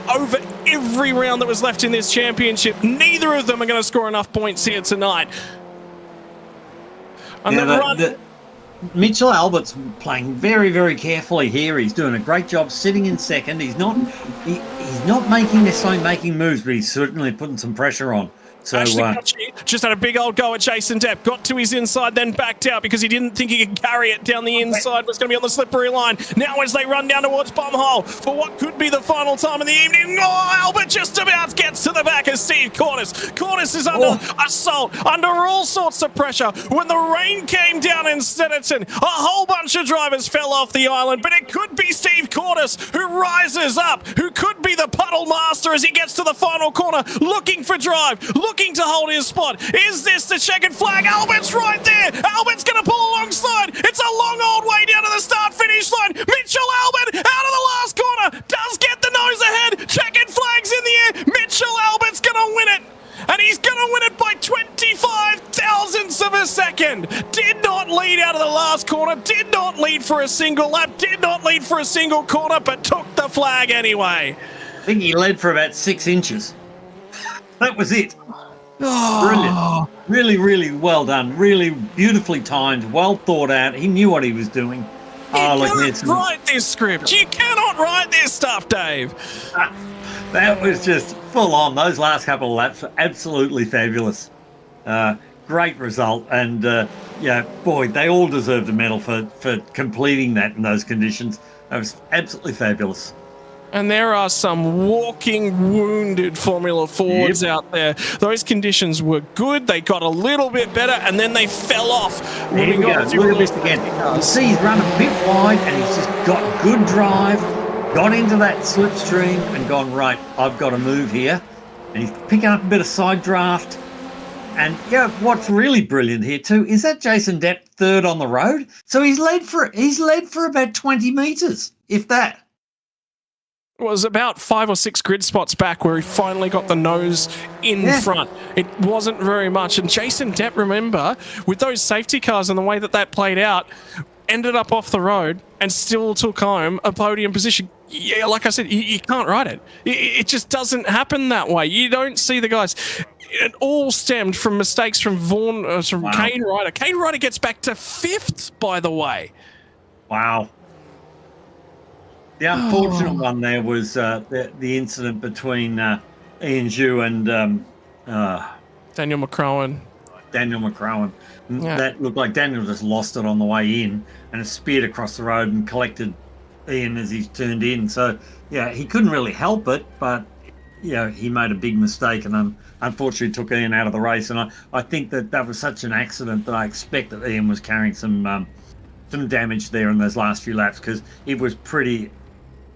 Over every round that was left in this championship, neither of them are going to score enough points here tonight. And Mitchell Albert's playing very, very carefully here. He's doing a great job sitting in second. He's not necessarily making moves, but he's certainly putting some pressure on. So just had a big old go at Jason Depp. Got to his inside, then backed out because he didn't think he could carry it down the inside. Was going to be on the slippery line. Now as they run down towards Bum Hole for what could be the final time of the evening. Oh, Albert just about gets to the back of Steve Cordes. Cordes is under assault, under all sorts of pressure. When the rain came down in Snetterton, a whole bunch of drivers fell off the island, but it could be Steve Cordes who rises up, who could be the puddle master as he gets to the final corner, looking for drive, looking to hold his spot. Is this the checkered flag? Albert's right there. Albert's going to pull alongside. It's a long old way down to the start-finish line. Mitchell Albert out of the last corner. Does get the nose ahead. Checkered flags in the air. Mitchell Albert's going to win it. And he's going to win it by 25 thousandths of a second. Did not lead out of the last corner. Did not lead for a single lap. Did not lead for a single corner, but took the flag anyway. I think he led for about 6 inches. That was it. Brilliant. Really, really well done. Really beautifully timed. Well thought out. He knew what he was doing. You can't write this script. You cannot write this stuff, Dave. That was just full on. Those last couple of laps were absolutely fabulous. Great result. And, boy, they all deserved a medal for completing that in those conditions. That was absolutely fabulous. And there are some walking wounded Formula Fords out there. Those conditions were good. They got a little bit better, and then they fell off. There we go. Look at this again. You see he's run a bit wide, and he's just got good drive, got into that slipstream, and gone, right, I've got to move here. And he's picking up a bit of side draft. And what's really brilliant here too is that Jason Depp third on the road. So he's led for about 20 metres, if that. It was about 5 or 6 grid spots back where he finally got the nose in front. It wasn't very much. And Jason Depp, remember, with those safety cars and the way that played out, ended up off the road and still took home a podium position. Yeah, like I said, you can't write it. It just doesn't happen that way. You don't see the guys. It all stemmed from mistakes from from Wow. Kane Ryder. Kane Ryder gets back to 5th, by the way. Wow. The unfortunate one there was the incident between Ian Zhu and Daniel McCrowan. Daniel McCrowan. Yeah. That looked like Daniel just lost it on the way in and it speared across the road and collected Ian as he turned in. So, yeah, he couldn't really help it, but, he made a big mistake and unfortunately took Ian out of the race. And I think that was such an accident that I expect that Ian was carrying some damage there in those last few laps because it was pretty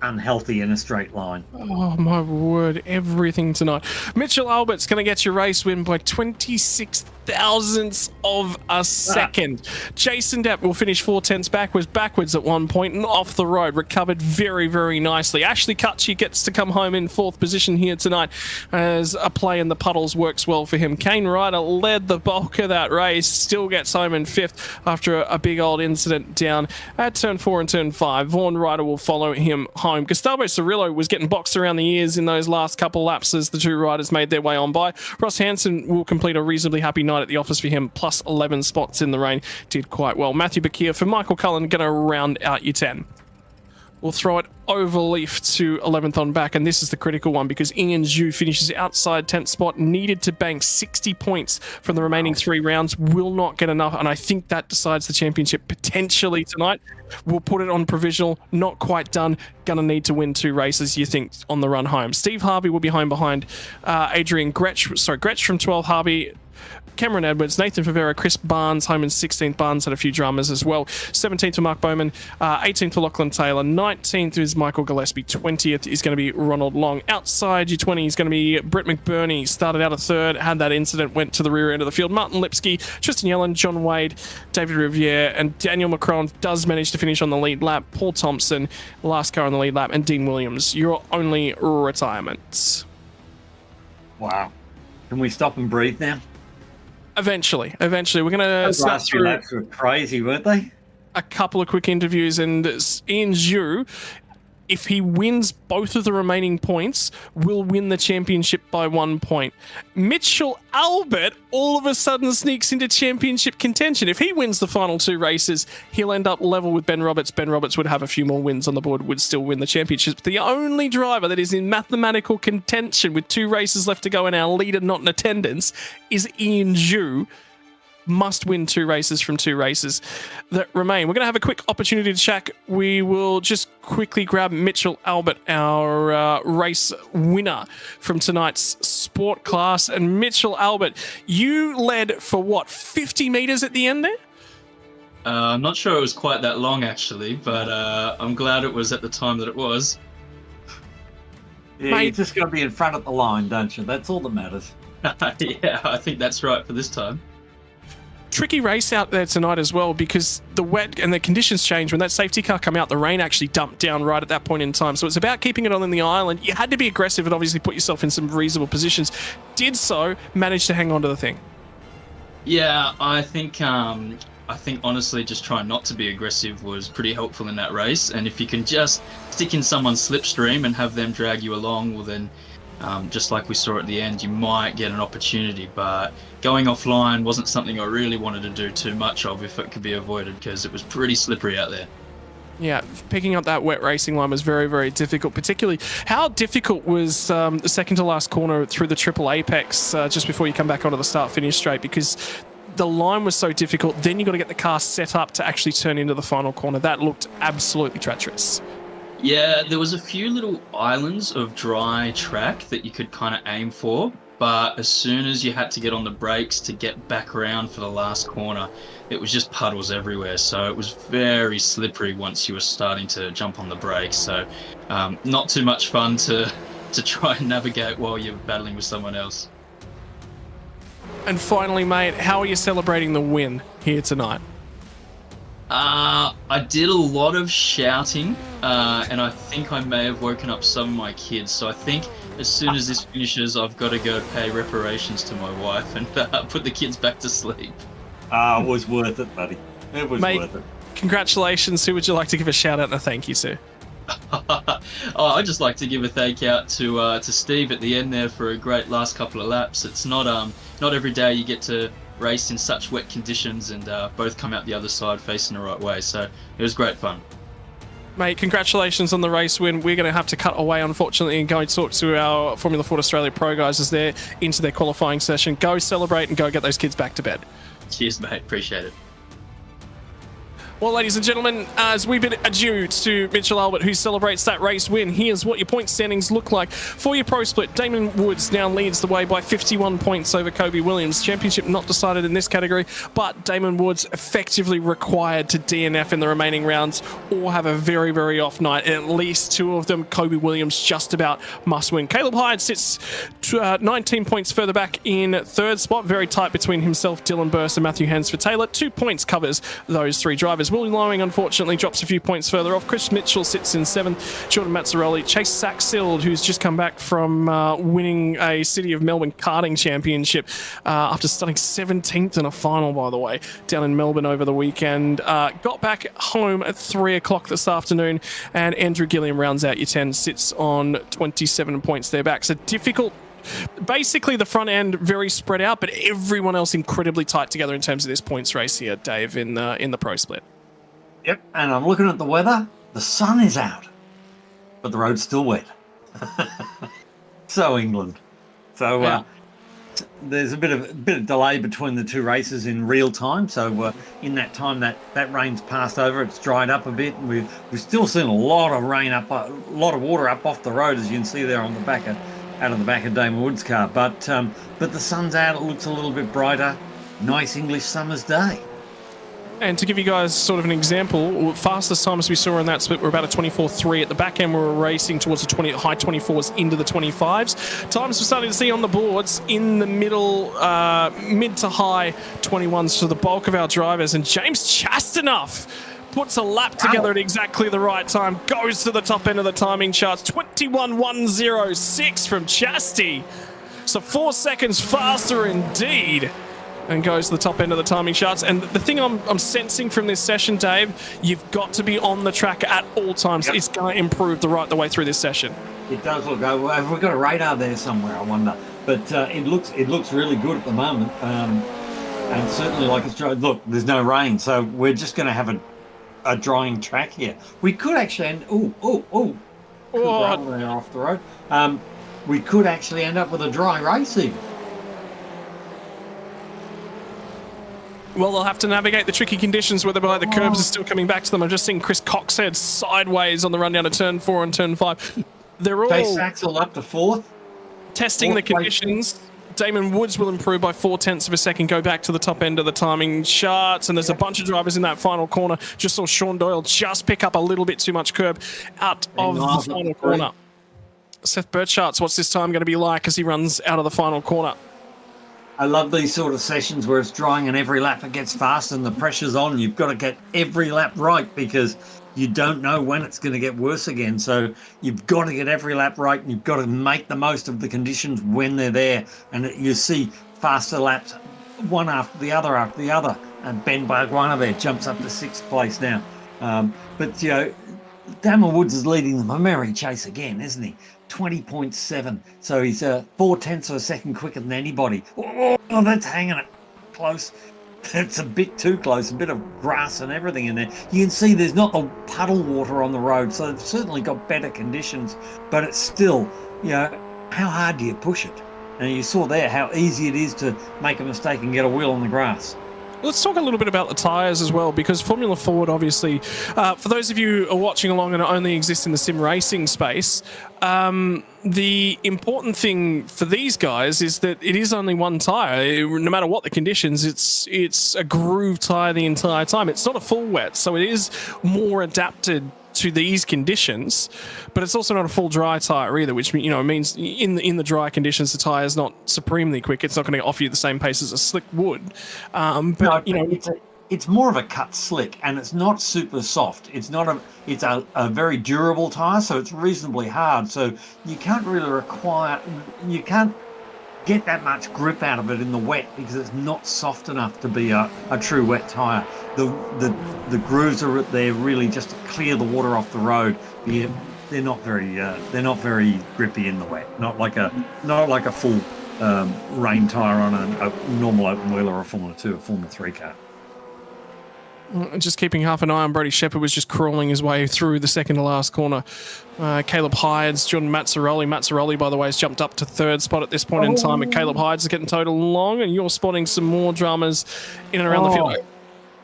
unhealthy in a straight line. Oh my word, everything tonight. Mitchell Albert's going to get your race win by 26 thousandths of a second. Jason Depp will finish 4/10 backwards at one point and off the road, recovered very, very nicely. Ashley Kutchie gets to come home in 4th position here tonight as a play in the puddles works well for him. Kane Ryder led the bulk of that race, still gets home in 5th after a big old incident down at turn 4 and turn 5. Vaughan Ryder will follow him home. Gustavo Cirillo was getting boxed around the ears in those last couple laps as the two riders made their way on by. Ross Hansen will complete a reasonably happy night at the office for him, plus 11 spots in the rain. Did quite well. Matthew Bakir for Michael Cullen going to round out your 10. We'll throw it over leaf to 11th on back, and this is the critical one because Ian Zhu finishes outside 10th spot, needed to bank 60 points from the remaining 3 rounds, will not get enough, and I think that decides the championship potentially tonight. We'll put it on provisional, not quite done, gonna need to win 2 races, you think, on the run home. Steve Harvey will be home behind Adrian Gretsch from 12, Harvey, Cameron Edwards, Nathan Favera, Chris Barnes home in 16th. Barnes had a few dramas as well. 17th for Mark Bowman, 18th for Lachlan Taylor, 19th is Michael Gillespie, 20th is going to be Ronald Long. Outside your 20 is going to be Brett McBurney, started out a 3rd, had that incident, went to the rear end of the field. Martin Lipsky, Tristan Yellen, John Wade, David Riviere, and Daniel Macron does manage to finish on the lead lap. Paul Thompson, last car on the lead lap, and Dean Williams, your only retirements. Wow. Can we stop and breathe now? Eventually, we're going to Those last few laps were crazy, weren't they? A couple of quick interviews, and Ian Zhu, if he wins both of the remaining points, will win the championship by 1 point. Mitchell Albert all of a sudden sneaks into championship contention. If he wins the final 2 races, he'll end up level with Ben Roberts. Ben Roberts would have a few more wins on the board, would still win the championship. The only driver that is in mathematical contention with 2 races left to go and our leader not in attendance is Ian Zhu. Must win 2 races from 2 races that remain. We're going to have a quick opportunity to chat. We will just quickly grab Mitchell Albert, our race winner from tonight's sport class. And Mitchell Albert, you led for what, 50 meters at the end there? I'm not sure it was quite that long actually, but I'm glad it was at the time that it was. Yeah, Mate. you just got to be in front of the line, don't you? That's all that matters. Yeah, I think that's right for this time. Tricky race out there tonight as well because the wet and the conditions changed. When that safety car come out, the rain actually dumped down right at that point in time. So it's about keeping it on the island. You had to be aggressive and obviously put yourself in some reasonable positions. Did so, managed to hang on to the thing. Yeah, I think honestly just trying not to be aggressive was pretty helpful in that race. And if you can just stick in someone's slipstream and have them drag you along, well then just like we saw at the end, you might get an opportunity, but going offline wasn't something I really wanted to do too much of if it could be avoided because it was pretty slippery out there. Yeah, picking up that wet racing line was very, very difficult, particularly how difficult was the second to last corner through the triple apex just before you come back onto the start-finish straight because the line was so difficult. Then you got to get the car set up to actually turn into the final corner. That looked absolutely treacherous. Yeah, there was a few little islands of dry track that you could kind of aim for, but as soon as you had to get on the brakes to get back around for the last corner, it was just puddles everywhere. So it was very slippery once you were starting to jump on the brakes. So not too much fun to try and navigate while you're battling with someone else. And finally, mate, how are you celebrating the win here tonight? I did a lot of shouting, and I think I may have woken up some of my kids. So I think as soon as this finishes, I've got to go pay reparations to my wife and put the kids back to sleep. It was worth it, buddy. It was Mate, worth it. Congratulations. Who would you like to give a shout out and a thank you to? I'd just like to give a thank out to Steve at the end there for a great last couple of laps. It's not every day you get to race in such wet conditions and both come out the other side facing the right way. So it was great fun. Mate, congratulations on the race win. We're going to have to cut away, unfortunately, and go and talk to our Formula Ford Australia Pro guys as they're into their qualifying session. Go celebrate and go get those kids back to bed. Cheers, mate. Appreciate it. Well, ladies and gentlemen, as we bid adieu to Mitchell Albert, who celebrates that race win, here's what your point standings look like. For your pro split, Damon Woods now leads the way by 51 points over Kobe Williams. Championship not decided in this category, but Damon Woods effectively required to DNF in the remaining rounds or have a very, very off night. At least two of them, Kobe Williams just about must win. Caleb Hyde sits 19 points further back in third spot. Very tight between himself, Dylan Burst and Matthew Hansford Taylor. 2 points covers those three drivers. Willie Lowing, unfortunately, drops a few points further off. Chris Mitchell sits in 7th. Jordan Mazzarelli. Chase Saxild, who's just come back from winning a City of Melbourne karting championship after starting 17th in a final, by the way, down in Melbourne over the weekend. Got back home at 3 o'clock this afternoon, and Andrew Gilliam rounds out your 10, sits on 27 points there back. So difficult. Basically, the front end very spread out, but everyone else incredibly tight together in terms of this points race here, Dave, in the pro split. Yep, and I'm looking at the weather. The sun is out, but the road's still wet. So England. So Yeah. there's a bit of delay between the two races in real time. So in that time, that rain's passed over. It's dried up a bit, and we've still seen a lot of rain up, a lot of water up off the road, as you can see there on the back out of the back of Damon Wood's car. But the sun's out. It looks a little bit brighter. Nice English summer's day. And to give you guys sort of an example, fastest times we saw in that split were about a 24.3. At the back end, we were racing towards the high 24s into the 25s. Times we're starting to see on the boards in the middle, mid to high 21s for the bulk of our drivers. And James Chastanuff puts a lap together at exactly the right time, goes to the top end of the timing charts. 21.106 from Chasty. So 4 seconds faster indeed. And goes to the top end of the timing charts. And the thing I'm sensing from this session, Dave, you've got to be on the track at all times. Yep. It's going to improve the way through this session. It does look. Have we got a radar there somewhere? I wonder. But it looks really good at the moment. And certainly, like it's dry. Look, there's no rain, so we're just going to have a drying track here. We could actually end. Off the road. We could actually end up with a dry race even. Well, they'll have to navigate the tricky conditions whereby the curbs are still coming back to them. I'm just seeing Chris Coxhead sideways on the run down to turn 4 and turn 5. They're all Saxel up to 4th. Testing the conditions. Damon Woods will improve by 0.4 of a second, go back to the top end of the timing charts, and there's a bunch of drivers in that final corner. Just saw Sean Doyle just pick up a little bit too much curb out of the final corner. Seth Burchart's, what's this time going to be like as he runs out of the final corner? I love these sort of sessions where it's drying and every lap it gets faster and the pressure's on. You've got to get every lap right because you don't know when it's going to get worse again. So you've got to get every lap right and you've got to make the most of the conditions when they're there. And you see faster laps, one after the other. And Ben Barguana there jumps up to 6th place now. But, you know, Damon Woods is leading the Pomeri chase again, isn't he? 20.7. So he's 0.4 of a second quicker than anybody. Oh, that's hanging it close. It's a bit too close. A bit of grass and everything in there. You can see there's not the puddle water on the road. So they've certainly got better conditions. But it's still, you know, how hard do you push it? And you saw there how easy it is to make a mistake and get a wheel on the grass. Let's talk a little bit about the tyres as well, because Formula Ford, obviously, for those of you who are watching along and only exist in the sim racing space, the important thing for these guys is that it is only one tyre. No matter what the conditions, it's a groove tyre the entire time. It's not a full wet, so it is more adapted to these conditions, but it's also not a full dry tyre either, which, you know, means in the dry conditions the tyre is not supremely quick. It's not going to offer you the same pace as a slick would. But no, you know, it's more of a cut slick, and it's not super soft. It's a very durable tyre, so it's reasonably hard. So you can't really you can't get that much grip out of it in the wet because it's not soft enough to be a true wet tyre. The grooves are there really just to clear the water off the road. They're not very grippy in the wet. Not like a full rain tyre on a normal open wheel or a Formula 2 or Formula 3 car. Just keeping half an eye on Brody Shepherd was just crawling his way through the second to last corner. Caleb Hydes, Jordan Mazzaroli. Mazzaroli, by the way, has jumped up to third spot at this point in time, and Caleb Hydes is getting total long, and you're spotting some more dramas in and around the field.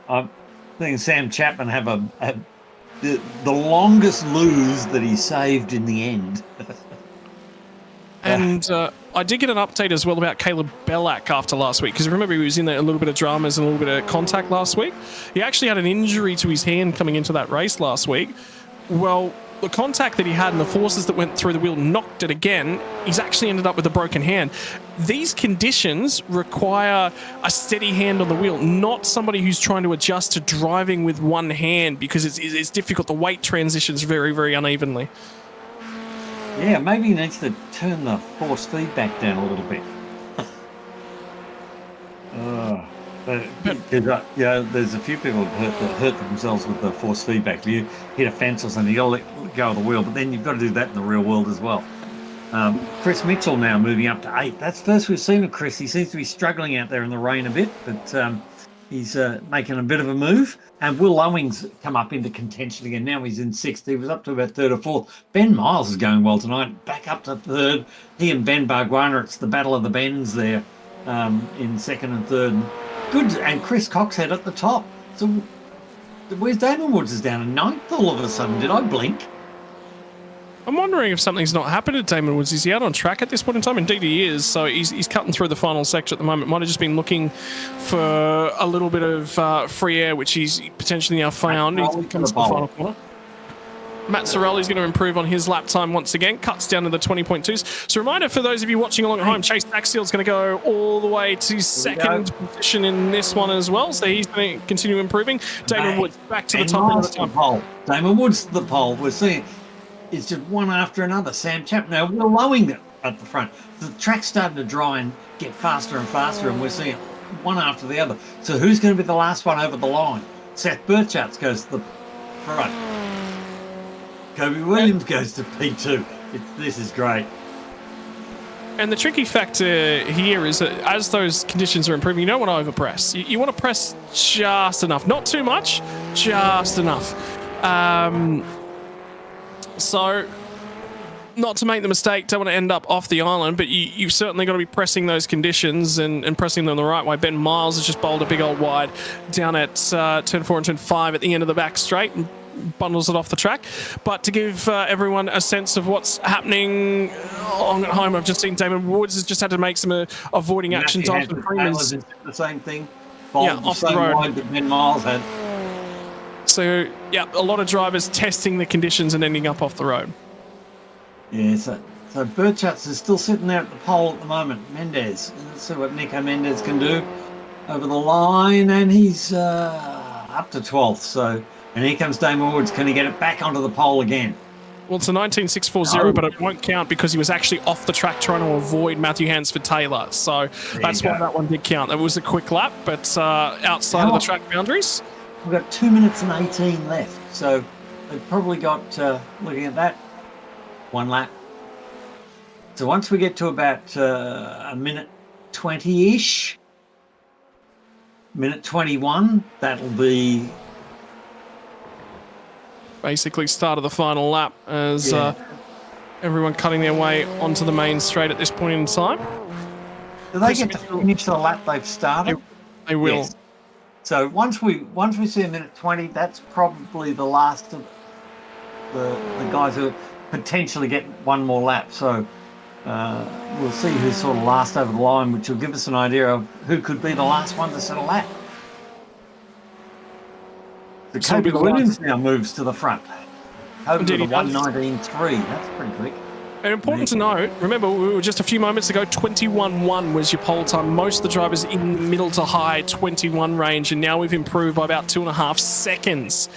I'm thinking Sam Chapman have the longest lose that he saved in the end. And I did get an update as well about Caleb Bellack after last week, because remember he was in there a little bit of dramas and a little bit of contact last week. He actually had an injury to his hand coming into that race last week. Well, the contact that he had and the forces that went through the wheel knocked it again. He's actually ended up with a broken hand. These conditions require a steady hand on the wheel, not somebody who's trying to adjust to driving with one hand, because it's difficult. The weight transitions very, very unevenly. Yeah, maybe he needs to turn the force feedback down a little bit. There's a few people that hurt themselves with the force feedback. If you hit a fence or something, you got to let go of the wheel, but then you've got to do that in the real world as well. Chris Mitchell now moving up to 8. That's the first we've seen of Chris. He seems to be struggling out there in the rain a bit, but he's making a bit of a move. And Will Owings come up into contention again. Now he's in 6th. He was up to about 3rd or 4th. Ben Miles is going well tonight. Back up to 3rd. He and Ben Barguana, it's the battle of the Bens there in 2nd and 3rd. Good. And Chris Coxhead at the top. So where's Damon Woods is down in 9th all of a sudden? Did I blink? I'm wondering if something's not happened to Damon Woods. Is he out on track at this point in time? Indeed he is. So he's cutting through the final sector at the moment. Might have just been looking for a little bit of free air, which he's potentially now found. He comes to the final corner. Mazzarelli's going to improve on his lap time once again. Cuts down to the 20.2s. So a reminder for those of you watching along at home, Chase Axel's going to go all the way to 2nd position in this one as well. So he's going to continue improving. Damon Woods back to the top of the time. Damon Woods to the pole. We're seeing it's just one after another. Sam Chapman now we're lowing it at the front. The track's starting to dry and get faster and faster, and we're seeing it one after the other. So who's going to be the last one over the line? Seth Burchardt goes to the front. Kobe Williams goes to P2. This is great. And the tricky factor here is that as those conditions are improving, you don't want to overpress. You want to press just enough. Not too much, just enough. So, not to make the mistake, don't want to end up off the island, but you've certainly got to be pressing those conditions and pressing them the right way. Ben Miles has just bowled a big old wide down at turn 4 and turn 5 at the end of the back straight and bundles it off the track. But to give everyone a sense of what's happening along at home, I've just seen Damon Woods has just had to make some avoiding action times. The same thing. Off the road. Wide that Ben Miles had. So, yeah, a lot of drivers testing the conditions and ending up off the road. Yeah, so Burchardt is still sitting there at the pole at the moment. Mendez. Let's see what Nico Mendez can do over the line, and he's up to 12th. So, and here comes Damon Woods. Can he get it back onto the pole again? Well, it's a 19.640, but it won't count because he was actually off the track trying to avoid Matthew Hansford Taylor. So that's why that one did count. It was a quick lap, but outside of the track boundaries. We've got 2 minutes and 18 left, so they've probably got, looking at that, 1 lap. So once we get to about a minute 20-ish, minute 21, that'll be basically start of the final lap as everyone cutting their way onto the main straight at this point in time. Do they get to finish the lap they've started? They will. Yes. So once we see a minute 20, that's probably the last of the guys who potentially get one more lap. So we'll see who's sort of last over the line, which will give us an idea of who could be the last one to set a lap. The Kobe Williams now moves to the front. Over to the 1:19.3. That's pretty quick. And important to note, remember, we were just a few moments ago, 21.1 was your pole time. Most of the drivers in the middle to high 21 range, and now we've improved by about 2.5 seconds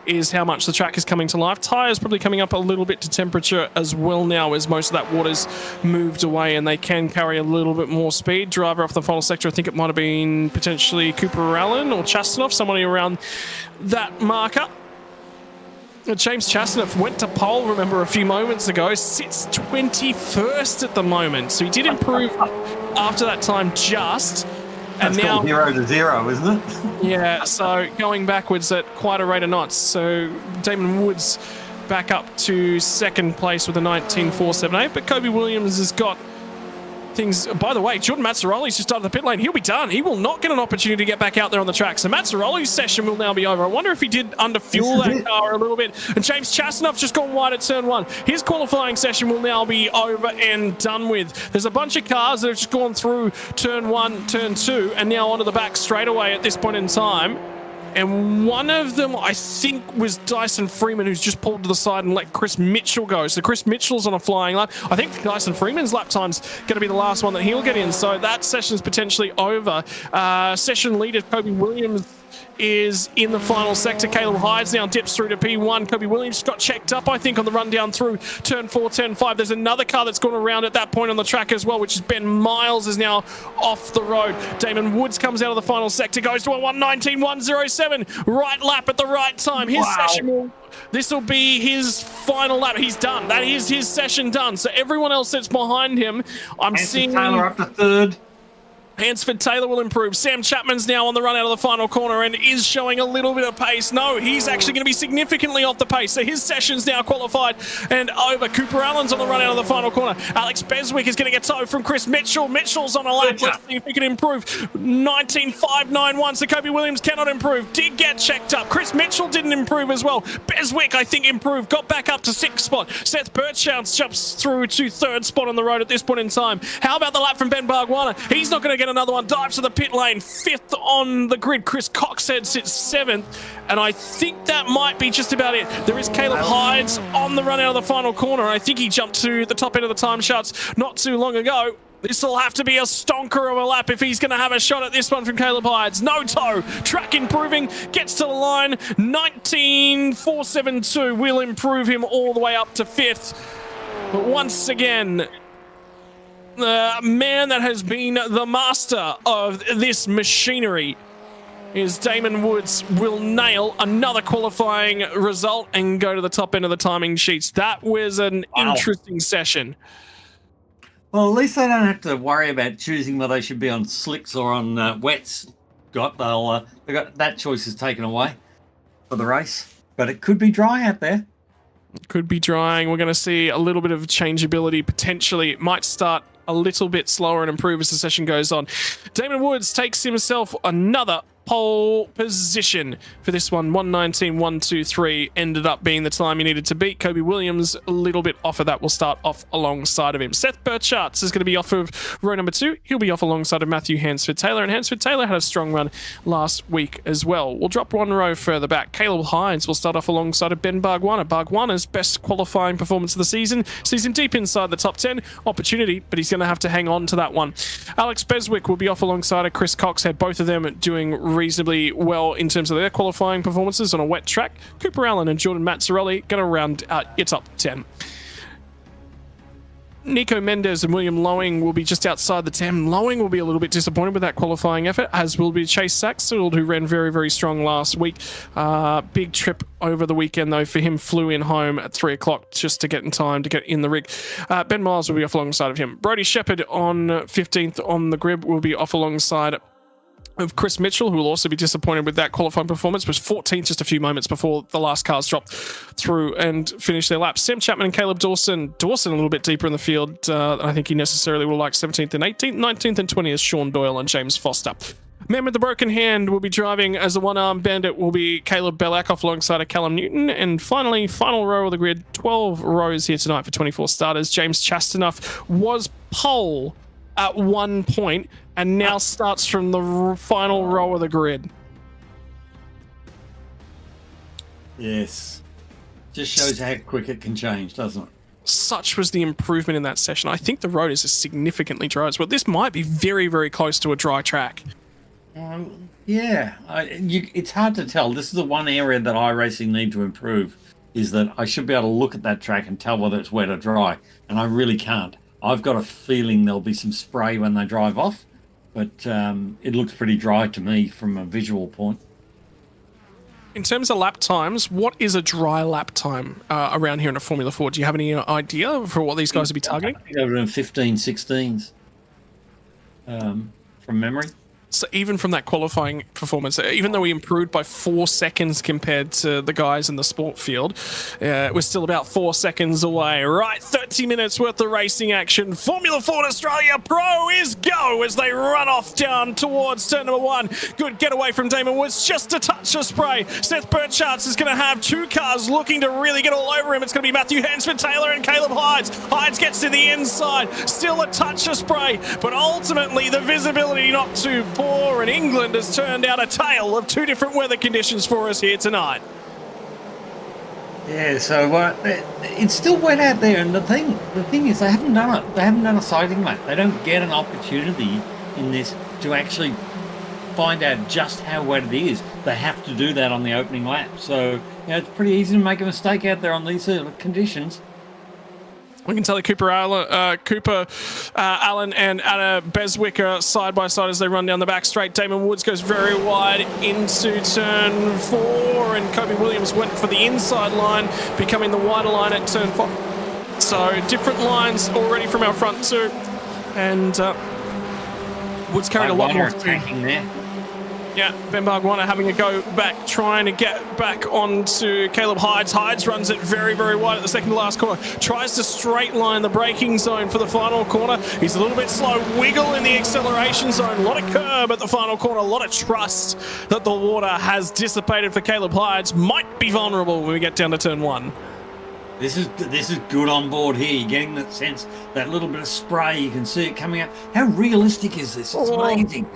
is how much the track is coming to life. Tyres probably coming up a little bit to temperature as well now as most of that water's moved away and they can carry a little bit more speed. Driver off the final sector, I think it might have been potentially Cooper Allen or Chastanoff, somebody around that marker. James Chastanoff went to pole, remember, a few moments ago, sits 21st at the moment. So he did improve after that time just. That's and now 0 to 0, isn't it? Yeah, so going backwards at quite a rate of knots. So Damon Woods back up to second place with a 19.478, but Kobe Williams has got things. By the way, Jordan Mazzaroli's just started the pit lane. He'll be done. He will not get an opportunity to get back out there on the track. So Mazzaroli's session will now be over. I wonder if he did underfuel that car a little bit. And James Chastanoff's just gone wide at turn 1. His qualifying session will now be over and done with. There's a bunch of cars that have just gone through turn 1, turn 2, and now onto the back straightaway at this point in time. And one of them, I think, was Dyson Freeman, who's just pulled to the side and let Chris Mitchell go. So Chris Mitchell's on a flying lap. I think Dyson Freeman's lap time's going to be the last one that he'll get in. So that session's potentially over. Session leader Kobe Williams is in the final sector. Caleb Hydes now dips through to P1. Kobe Williams got checked up, I think, on the run down through turn 4, turn 5. There's another car that's gone around at that point on the track as well, which is Ben Miles is now off the road. Damon Woods comes out of the final sector, goes to a 1:19.107. Right lap at the right time. His session this will be his final lap. He's done. That is his session done. So everyone else that's behind him, I'm seeing Taylor up to third. Hansford Taylor will improve. Sam Chapman's now on the run out of the final corner and is showing a little bit of pace. No, he's actually going to be significantly off the pace. So his session's now qualified and over. Cooper Allen's on the run out of the final corner. Alex Beswick is going to get towed from Chris Mitchell. Mitchell's on a lap. Let's see if he can improve. 19.591. So Kobe Williams cannot improve. Did get checked up. Chris Mitchell didn't improve as well. Beswick, I think, improved. Got back up to 6th spot. Seth Birchhouse jumps through to 3rd spot on the road at this point in time. How about the lap from Ben Bargwanna? He's not going to get another one. Dives to the pit lane, 5th on the grid. Chris Coxhead sits 7th, and I think that might be just about it. There is Caleb Hydes on the run out of the final corner, and I think he jumped to the top end of the time charts not too long ago. This will have to be a stonker of a lap if he's going to have a shot at this one from Caleb Hydes. No toe. Track improving. Gets to the line. 19.472 will improve him all the way up to 5th. But once again, the man that has been the master of this machinery is Damon Woods. Will nail another qualifying result and go to the top end of the timing sheets. That was an interesting session. Well, at least they don't have to worry about choosing whether they should be on slicks or on wets. They got that choice is taken away for the race, but it could be dry out there. Could be drying. We're going to see a little bit of changeability potentially. It might start a little bit slower and improve as the session goes on. Damon Woods takes himself another pole position for this one. 1:19.123 ended up being the time he needed to beat. Kobe Williams a little bit off of that, will start off alongside of him. Seth Burchardt is going to be off of row number 2. He'll be off alongside of Matthew Hansford Taylor, and Hansford Taylor had a strong run last week as well. We'll drop one row further back. Caleb Hydes will start off alongside of Ben Bargwanna. Bargwanna's best qualifying performance of the season sees him deep inside the top 10. Opportunity, but he's going to have to hang on to that one. Alex Beswick will be off alongside of Chris Coxhead. Both of them doing reasonably well in terms of their qualifying performances on a wet track. Cooper Allen and Jordan Mazzaroli going to round out your top 10. Nico Mendes and William Lowing will be just outside the 10. Lowing will be a little bit disappointed with that qualifying effort, as will be Chase Saxfield, who ran very, very strong last week. Big trip over the weekend, though, for him. Flew in home at 3 o'clock just to get in time to get in the rig. Ben Miles will be off alongside of him. Brody Shepherd on 15th on the grid will be off alongside of Chris Mitchell, who will also be disappointed with that qualifying performance. Was 14th just a few moments before the last cars dropped through and finished their laps. Sam Chapman and Caleb Dawson a little bit deeper in the field than I think he necessarily will like. 17th and 18th, 19th and 20th, Sean Doyle and James Foster. Man with the broken hand will be driving as a one-arm bandit will be Caleb Bellack off alongside of Callum Newton. And finally, final row of the grid, 12 rows here tonight for 24 starters. James Chastanoff was pole at one point and now starts from the final row of the grid. Yes. Just shows how quick it can change, doesn't it? such was the improvement in that session. I think the road is significantly dry as well. This might be very, very close to a dry track. Yeah, it's hard to tell. This is the one area that iRacing need to improve, is that I should be able to look at that track and tell whether it's wet or dry, and I really can't. I've got a feeling there'll be some spray when they drive off, but it looks pretty dry to me from a visual point. In terms of lap times, what is a dry lap time around here in a Formula 4? Do you have any idea for what these guys will be targeting? I think they were doing 15, 16s from memory. So even from that qualifying performance, even though we improved by 4 seconds compared to the guys in the sport field, we're still about 4 seconds away. Right, 30 minutes worth of racing action. Formula Ford Australia Pro is go as they run off down towards turn number 1. Good getaway from Damon Woods, just a touch of spray. Seth Burchardt is going to have 2 cars looking to really get all over him. It's going to be Matthew Hansford Taylor and Caleb Hides. Hides gets to the inside, still a touch of spray, but ultimately the visibility not too poor. And England has turned out a tale of 2 different weather conditions for us here tonight. Yeah, so it's still wet out there, and the thing is, they haven't done it. They haven't done a sighting lap. They don't get an opportunity in this to actually find out just how wet it is. They have to do that on the opening lap. So it's pretty easy to make a mistake out there on these conditions. We can tell that Cooper Allen and Anna Beswick are side by side as they run down the back straight. Damon Woods goes very wide into turn 4, and Kobe Williams went for the inside line, becoming the wider line at turn 5. So different lines already from our front 2, and Woods carried a lot more attacking there. Yeah, Ben Bargwanna having a go back, trying to get back onto Caleb Hides. Hides runs it very, very wide at the second to last corner. Tries to straight line the braking zone for the final corner. He's a little bit slow. Wiggle in the acceleration zone. A lot of curb at the final corner. A lot of trust that the water has dissipated for Caleb Hides. Might be vulnerable when we get down to turn 1. This is good on board here. You're getting that sense, that little bit of spray. You can see it coming up. How realistic is this? It's amazing.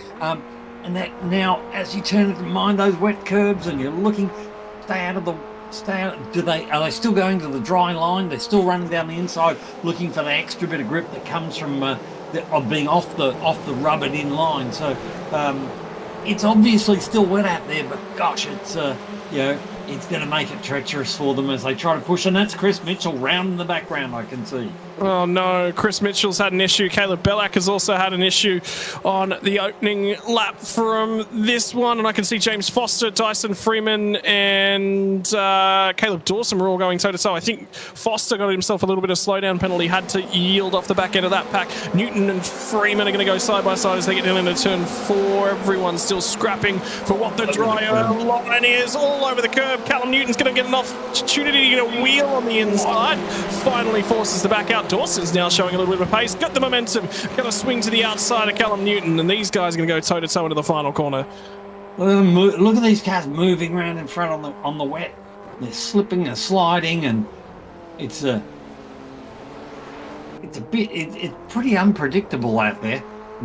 And that now, as you turn to mind those wet curbs, and you're looking, are they still going to the dry line? They're still running down the inside, looking for the extra bit of grip that comes from of being off the rubbered in line. So it's obviously still wet out there, but gosh, it's it's going to make it treacherous for them as they try to push. And that's Chris Mitchell round in the background, I can see. Oh no, Chris Mitchell's had an issue. Caleb Bellack has also had an issue on the opening lap from this one. And I can see James Foster, Dyson Freeman, and Caleb Dawson were all going toe-to-toe. I think Foster got himself a little bit of slowdown penalty, had to yield off the back end of that pack. Newton and Freeman are going to go side by side as they get into turn 4. Everyone's still scrapping for what the dry line is. All over the curb. Callum Newton's going to get an opportunity to get a wheel on the inside. Finally forces the back out. Dawson's now showing a little bit of pace. Got the momentum. Going to swing to the outside of Callum Newton. And these guys are going to go toe-to-toe into the final corner. Look at these cars moving around in front on the wet. They're slipping, they're sliding, and it's pretty unpredictable out there. A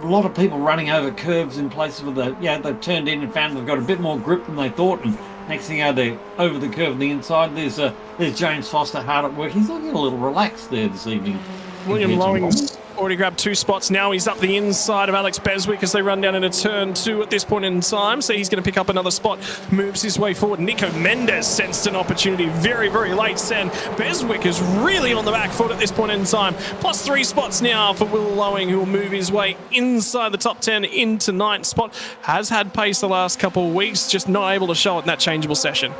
lot of people running over curves in places where they've turned in and found they've got a bit more grip than they thought, and next thing you know, they're over the curve on the inside. There's James Foster hard at work. He's looking a little relaxed there this evening. William Lowing's already grabbed 2 spots. Now he's up the inside of Alex Beswick as they run down into turn 2 at this point in time. So he's going to pick up another spot, moves his way forward. Nico Mendes sensed an opportunity very, very late. And Beswick is really on the back foot at this point in time. Plus 3 spots now for Will Lowing, who will move his way inside the top 10 into 9th spot. Has had pace the last couple of weeks, just not able to show it in that changeable session.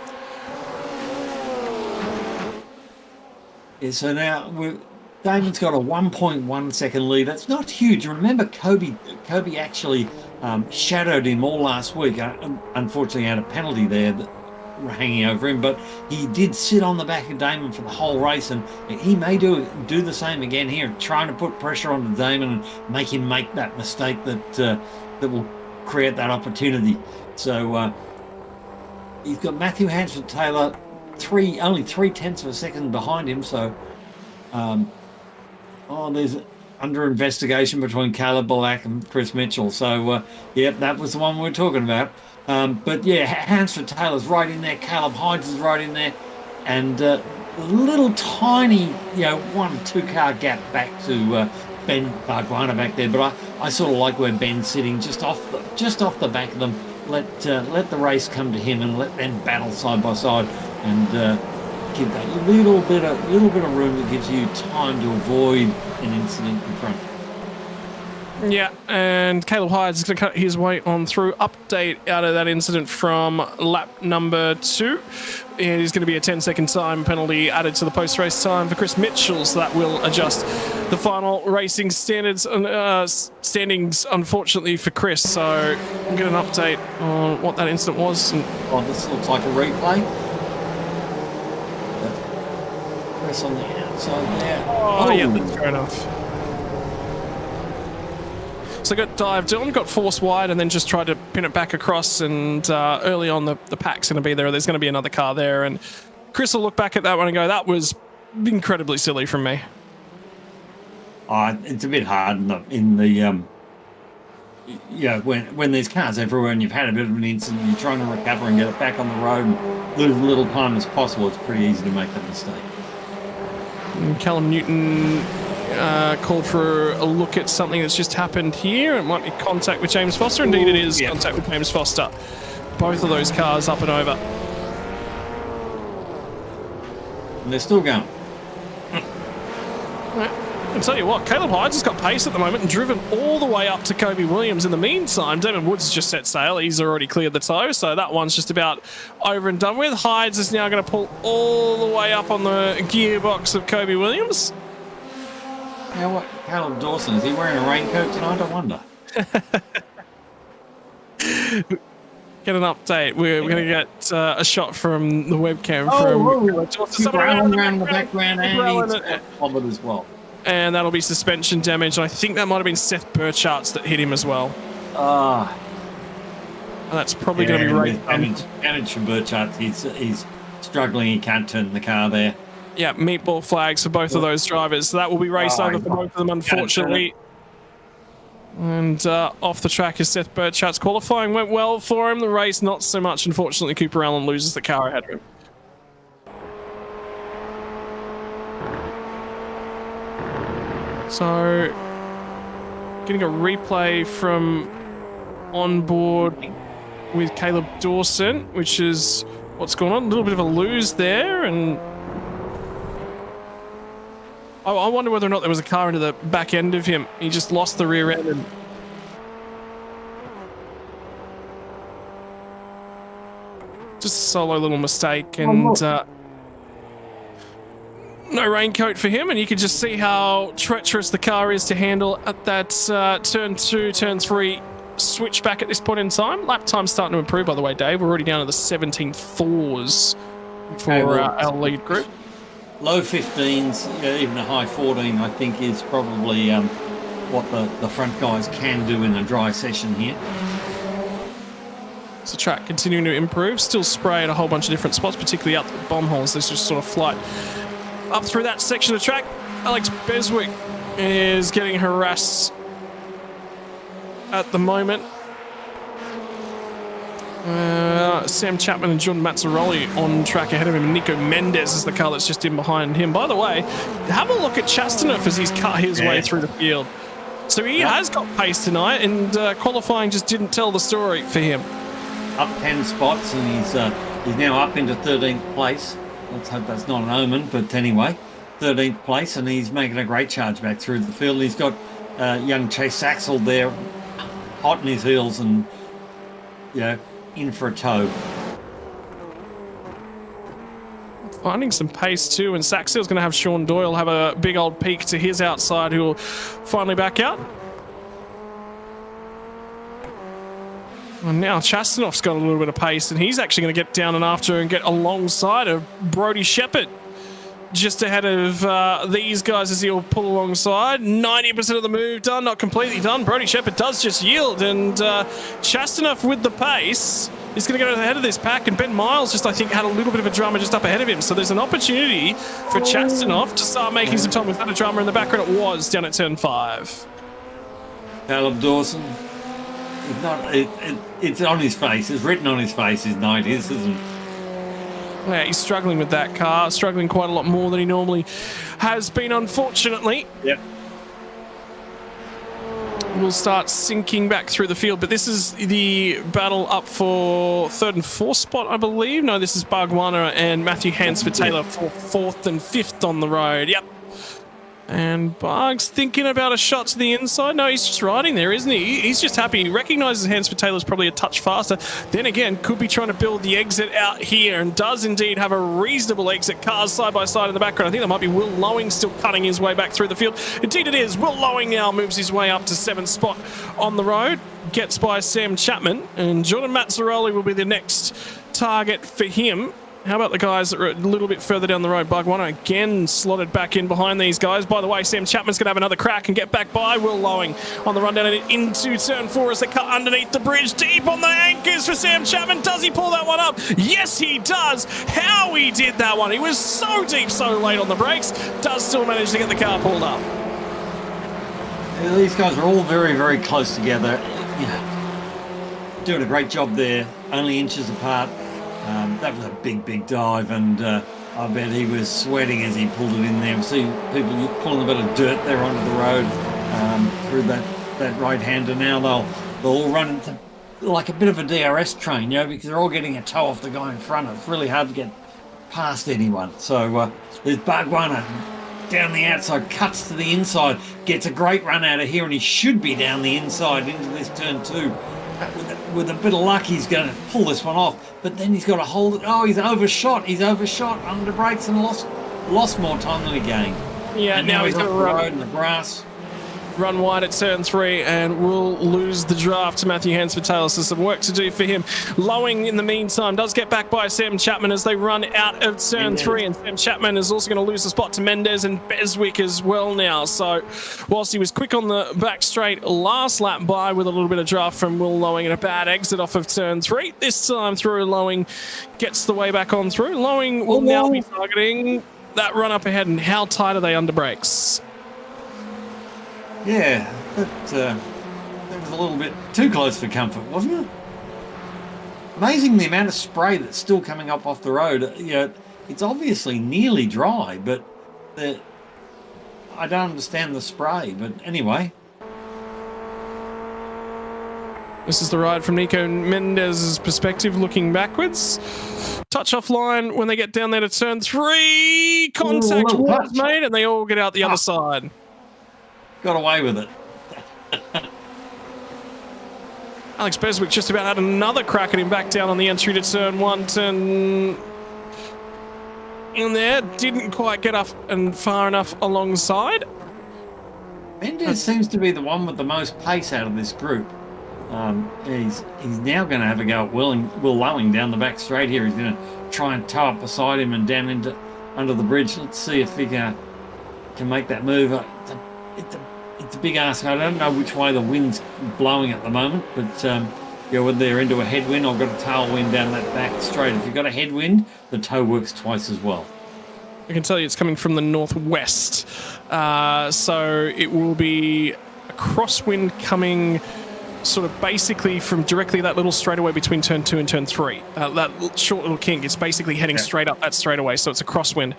Yeah, so now Damon's got a 1.1 second lead. That's not huge. Remember, Kobe actually shadowed him all last week. Unfortunately, had a penalty there that hanging over him, but he did sit on the back of Damon for the whole race, and he may do the same again here, trying to put pressure on Damon and make him make that mistake that will create that opportunity. So he's got Matthew Hansford Taylor only 0.3 of a second behind him. So there's under investigation between Caleb Bellack and Chris Mitchell. So that was the one we were talking about. But yeah, Hansford Taylor's right in there. Caleb Hides is right in there. And a little tiny, 1-2 car gap back to Ben Barguana back there, but I sort of like where Ben's sitting just off the back of them. Let the race come to him and let them battle side by side, and give that little bit of room that gives you time to avoid an incident in front. Yeah, and Caleb Hyde is going to cut his way on through. Update out of that incident from lap number 2. It is going to be a 10-second time penalty added to the post-race time for Chris Mitchell, so that will adjust the final racing standings, unfortunately, for Chris. So we'll get an update on what that incident was. This looks like a replay. Chris on the outside there. Oh, yeah, that's fair enough. So got dived on, got forced wide, and then just tried to pin it back across. And early on, the pack's going to be there. There's going to be another car there. And Chris will look back at that one and go, that was incredibly silly from me. It's a bit hard when there's cars everywhere and you've had a bit of an incident, you're trying to recover and get it back on the road and lose as little time as possible. It's pretty easy to make that mistake. And Callum Newton called for a look at something that's just happened here. It might be contact with James Foster. Indeed, it is contact with James Foster. Both of those cars up and over. And they're still going. I'll tell you what, Caleb Hyde's has got pace at the moment and driven all the way up to Kobe Williams. In the meantime, Damon Woods has just set sail. He's already cleared the tow, so that one's just about over and done with. Hyde's is now going to pull all the way up on the gearbox of Kobe Williams. Now what, Callum Dawson, is he wearing a raincoat tonight, I wonder? Get an update. We're going to get a shot from the webcam from Dawson. Around the background, and he's bothered as well. And that'll be suspension damage. And I think that might have been Seth Burchart's that hit him as well. And that's probably going to be right. Damage from Burchart. He's struggling. He can't turn the car there. Yeah, meatball flags for both of those drivers. So that will be race over for both of them, unfortunately. And off the track is Seth Burchart's. Qualifying went well for him. The race, not so much. Unfortunately, Cooper Allen loses the car ahead of him. So, getting a replay from on board with Caleb Dawson, which is what's going on. A little bit of a lose there, and I wonder whether or not there was a car into the back end of him. He just lost the rear end. And just a solo little mistake, and no raincoat for him, and you can just see how treacherous the car is to handle at that turn 2, turn 3 switch back at this point in time. Lap time's starting to improve, by the way, Dave. We're already down to the 17.4s for our lead group. Low 15s, even a high 14, I think, is probably what the front guys can do in a dry session here. So track continuing to improve, still spray at a whole bunch of different spots, particularly up the bomb holes. There's just sort of flight up through that section of track. Alex Beswick is getting harassed at the moment. Sam Chapman and John Mazzaroli on track ahead of him. Nico Mendes is the car that's just in behind him. By the way, have a look at Chastanov as he's cut his way through the field. So he has got pace tonight, and qualifying just didn't tell the story for him. Up 10 spots, and he's now up into 13th place. Let's hope that's not an omen, but anyway, 13th place, and he's making a great charge back through the field. He's got young Chase Axel there, hot in his heels, and in for a tow. Finding some pace too, and Saxel's going to have Sean Doyle have a big old peek to his outside, who will finally back out. And now Chastanov's got a little bit of pace, and he's actually going to get down and after and get alongside of Brody Shepherd. Just ahead of these guys as he'll pull alongside. 90% of the move done, not completely done. Brody Shepherd does just yield, and Chastanov with the pace is going to go ahead of this pack, and Ben Miles just, I think, had a little bit of a drama just up ahead of him. So there's an opportunity for Chastanov to start making some time. Was that a drama in the background? It was, down at turn 5. Caleb Dawson. It's on his face. It's written on his face. His 90s, isn't it? Yeah, he's struggling with that car, struggling quite a lot more than he normally has been, unfortunately. Yep. Will start sinking back through the field, but this is the battle up for 3rd and 4th spot, I believe. No, this is Bargwanna and Matthew Hansford-Taylor for 4th and 5th on the road. Yep. And Barg's thinking about a shot to the inside. No, he's just riding there, isn't he? He's just happy. He recognises Hansford-Taylor's probably a touch faster. Then again, could be trying to build the exit out here, and does indeed have a reasonable exit. Cars side by side in the background. I think that might be Will Lowing still cutting his way back through the field. Indeed it is. Will Lowing now moves his way up to 7th spot on the road. Gets by Sam Chapman, and Jordan Mazzaroli will be the next target for him. How about the guys that are a little bit further down the road? Bargwanna again slotted back in behind these guys. By the way, Sam Chapman's going to have another crack and get back by Will Lowing on the run down into turn 4 as they cut underneath the bridge. Deep on the anchors for Sam Chapman. Does he pull that one up? Yes, he does. How he did that one. He was so deep, so late on the brakes. Does still manage to get the car pulled up. Yeah, these guys are all very, very close together. Doing a great job there. Only inches apart. That was a big, big dive, and I bet he was sweating as he pulled it in there. We see people pulling a bit of dirt there onto the road through that right-hander. Now they'll all run into like a bit of a DRS train, because they're all getting a toe off the guy in front. It's really hard to get past anyone. So there's Bargwanna down the outside, cuts to the inside, gets a great run out of here, and he should be down the inside into this turn 2. With a bit of luck, he's going to pull this one off, but then he's got to hold it. Oh, he's overshot. He's overshot under brakes and lost more time than he gained. Yeah, and now he's off going the to road in the grass. Run wide at turn 3, and will lose the draft to Matthew Hansford-Taylor. So some work to do for him. Lowing, in the meantime, does get back by Sam Chapman as they run out of turn 3, and Sam Chapman is also going to lose the spot to Mendes and Beswick as well now. So whilst he was quick on the back straight last lap by with a little bit of draft from Will Lowing and a bad exit off of turn 3, this time through Lowing gets the way back on through. Lowing will now be targeting that run up ahead, and how tight are they under brakes? Yeah, that was a little bit too close for comfort, wasn't it? Amazing the amount of spray that's still coming up off the road. It's obviously nearly dry, but I don't understand the spray. But anyway. This is the ride from Nico Mendes' perspective, looking backwards. Touch offline when they get down there to turn 3. Contact was made, and they all get out the other side. Got away with it. Alex Beswick just about had another crack at him back down on the entry to turn 1. Turn in there. Didn't quite get up and far enough alongside. Mendes seems to be the one with the most pace out of this group. He's now going to have a go at Will Lowing down the back straight here. He's going to try and tow up beside him and down under the bridge. Let's see if he can make that move. It's a big ask. I don't know which way the wind's blowing at the moment, but whether they're into a headwind or got a tailwind down that back straight. If you've got a headwind, the tow works twice as well. I can tell you it's coming from the northwest, so it will be a crosswind coming sort of basically from directly that little straightaway between turn 2 and turn 3. That short little kink, it's basically heading straight up that straightaway, so it's a crosswind.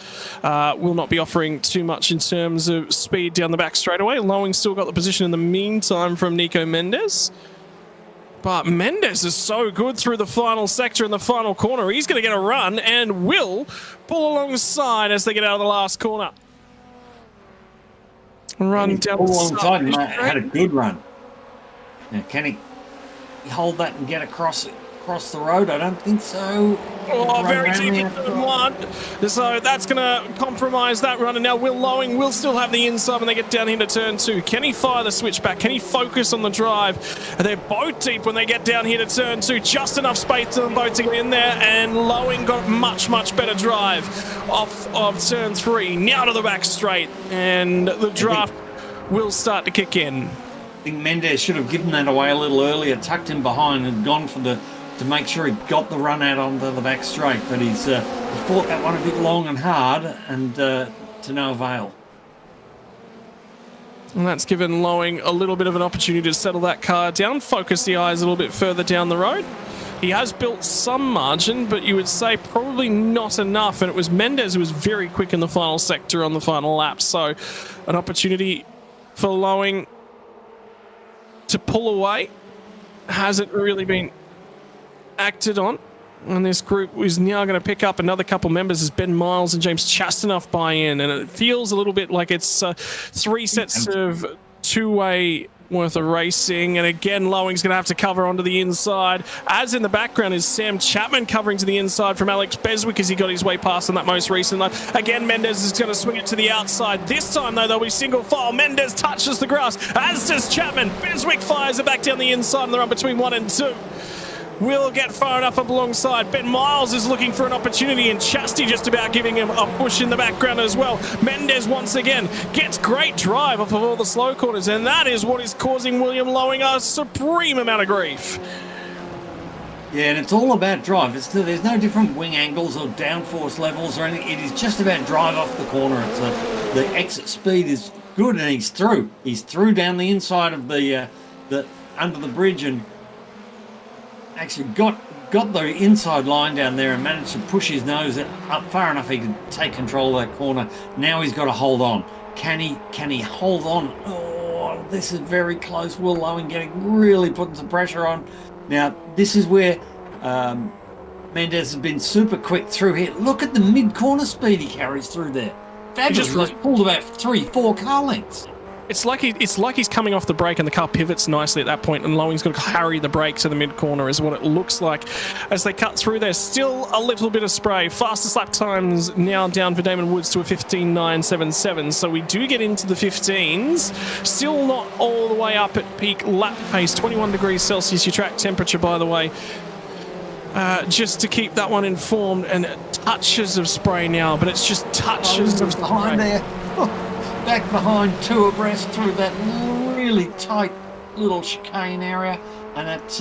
Will not be offering too much in terms of speed down the back straightaway. Lowing still got the position in the meantime from Nico Mendes. But Mendes is so good through the final sector in the final corner. He's going to get a run and will pull alongside as they get out of the last corner. Run down alongside and had a good run. Now, can he hold that and get across the road? I don't think so. Oh, very deep in turn 1. So that's going to compromise that run. And now Will Lowing will still have the inside when they get down into turn 2. Can he fire the switch back? Can he focus on the drive? And they're both deep when they get down here to turn 2. Just enough space for them both to get in there. And Lowing got much, much better drive off of turn 3. Now to the back straight. And the draft will start to kick in. I think Mendes should have given that away a little earlier, tucked him behind and gone for to make sure he got the run out onto the back straight, but he's fought that one a bit long and hard, and to no avail. And that's given Lowing a little bit of an opportunity to settle that car down, focus the eyes a little bit further down the road. He has built some margin, but you would say probably not enough. And it was Mendes who was very quick in the final sector on the final lap. So an opportunity for Lowing to pull away hasn't really been acted on. And this group is now going to pick up another couple members as Ben Miles and James Chastanoff buy in. And it feels a little bit like it's 3 sets of two-way worth of racing. And again, Lowing's going to have to cover onto the inside. As in the background is Sam Chapman covering to the inside from Alex Beswick as he got his way past on that most recent lap. Again, Mendes is going to swing it to the outside. This time, though, they'll be single file. Mendes touches the grass, as does Chapman. Beswick fires it back down the inside in the run between 1 and 2. Will get far enough up alongside. Ben Miles is looking for an opportunity, and Chasty just about giving him a push in the background as well. Mendes once again gets great drive off of all the slow corners, and that is what is causing William Lowing a supreme amount of grief. Yeah, and it's all about drive. There's no different wing angles or downforce levels or anything. It is just about drive off the corner. The exit speed is good, and he's through. He's through down the inside of the under the bridge, and actually got the inside line down there and managed to push his nose up far enough he could take control of that corner. Now he's got to hold on. Can he hold on? Oh, this is very close. Will Lowing really putting some pressure on. Now this is where Mendes has been super quick through here. Look at the mid-corner speed he carries through there. Fabulous. He's pulled about 3-4 car lengths. It's like he's coming off the brake and the car pivots nicely at that point, and Lowing's going to carry the brakes to the mid-corner is what it looks like as they cut through there. Still a little bit of spray. Fastest lap times now down for Damon Woods to a 15.977, so we do get into the 15s. Still not all the way up at peak lap pace. 21 degrees Celsius, your track temperature, by the way. Just to keep that one informed, and touches of spray now, but it's just touches of spray. Behind there. Back behind, 2 abreast through that really tight little chicane area, and it's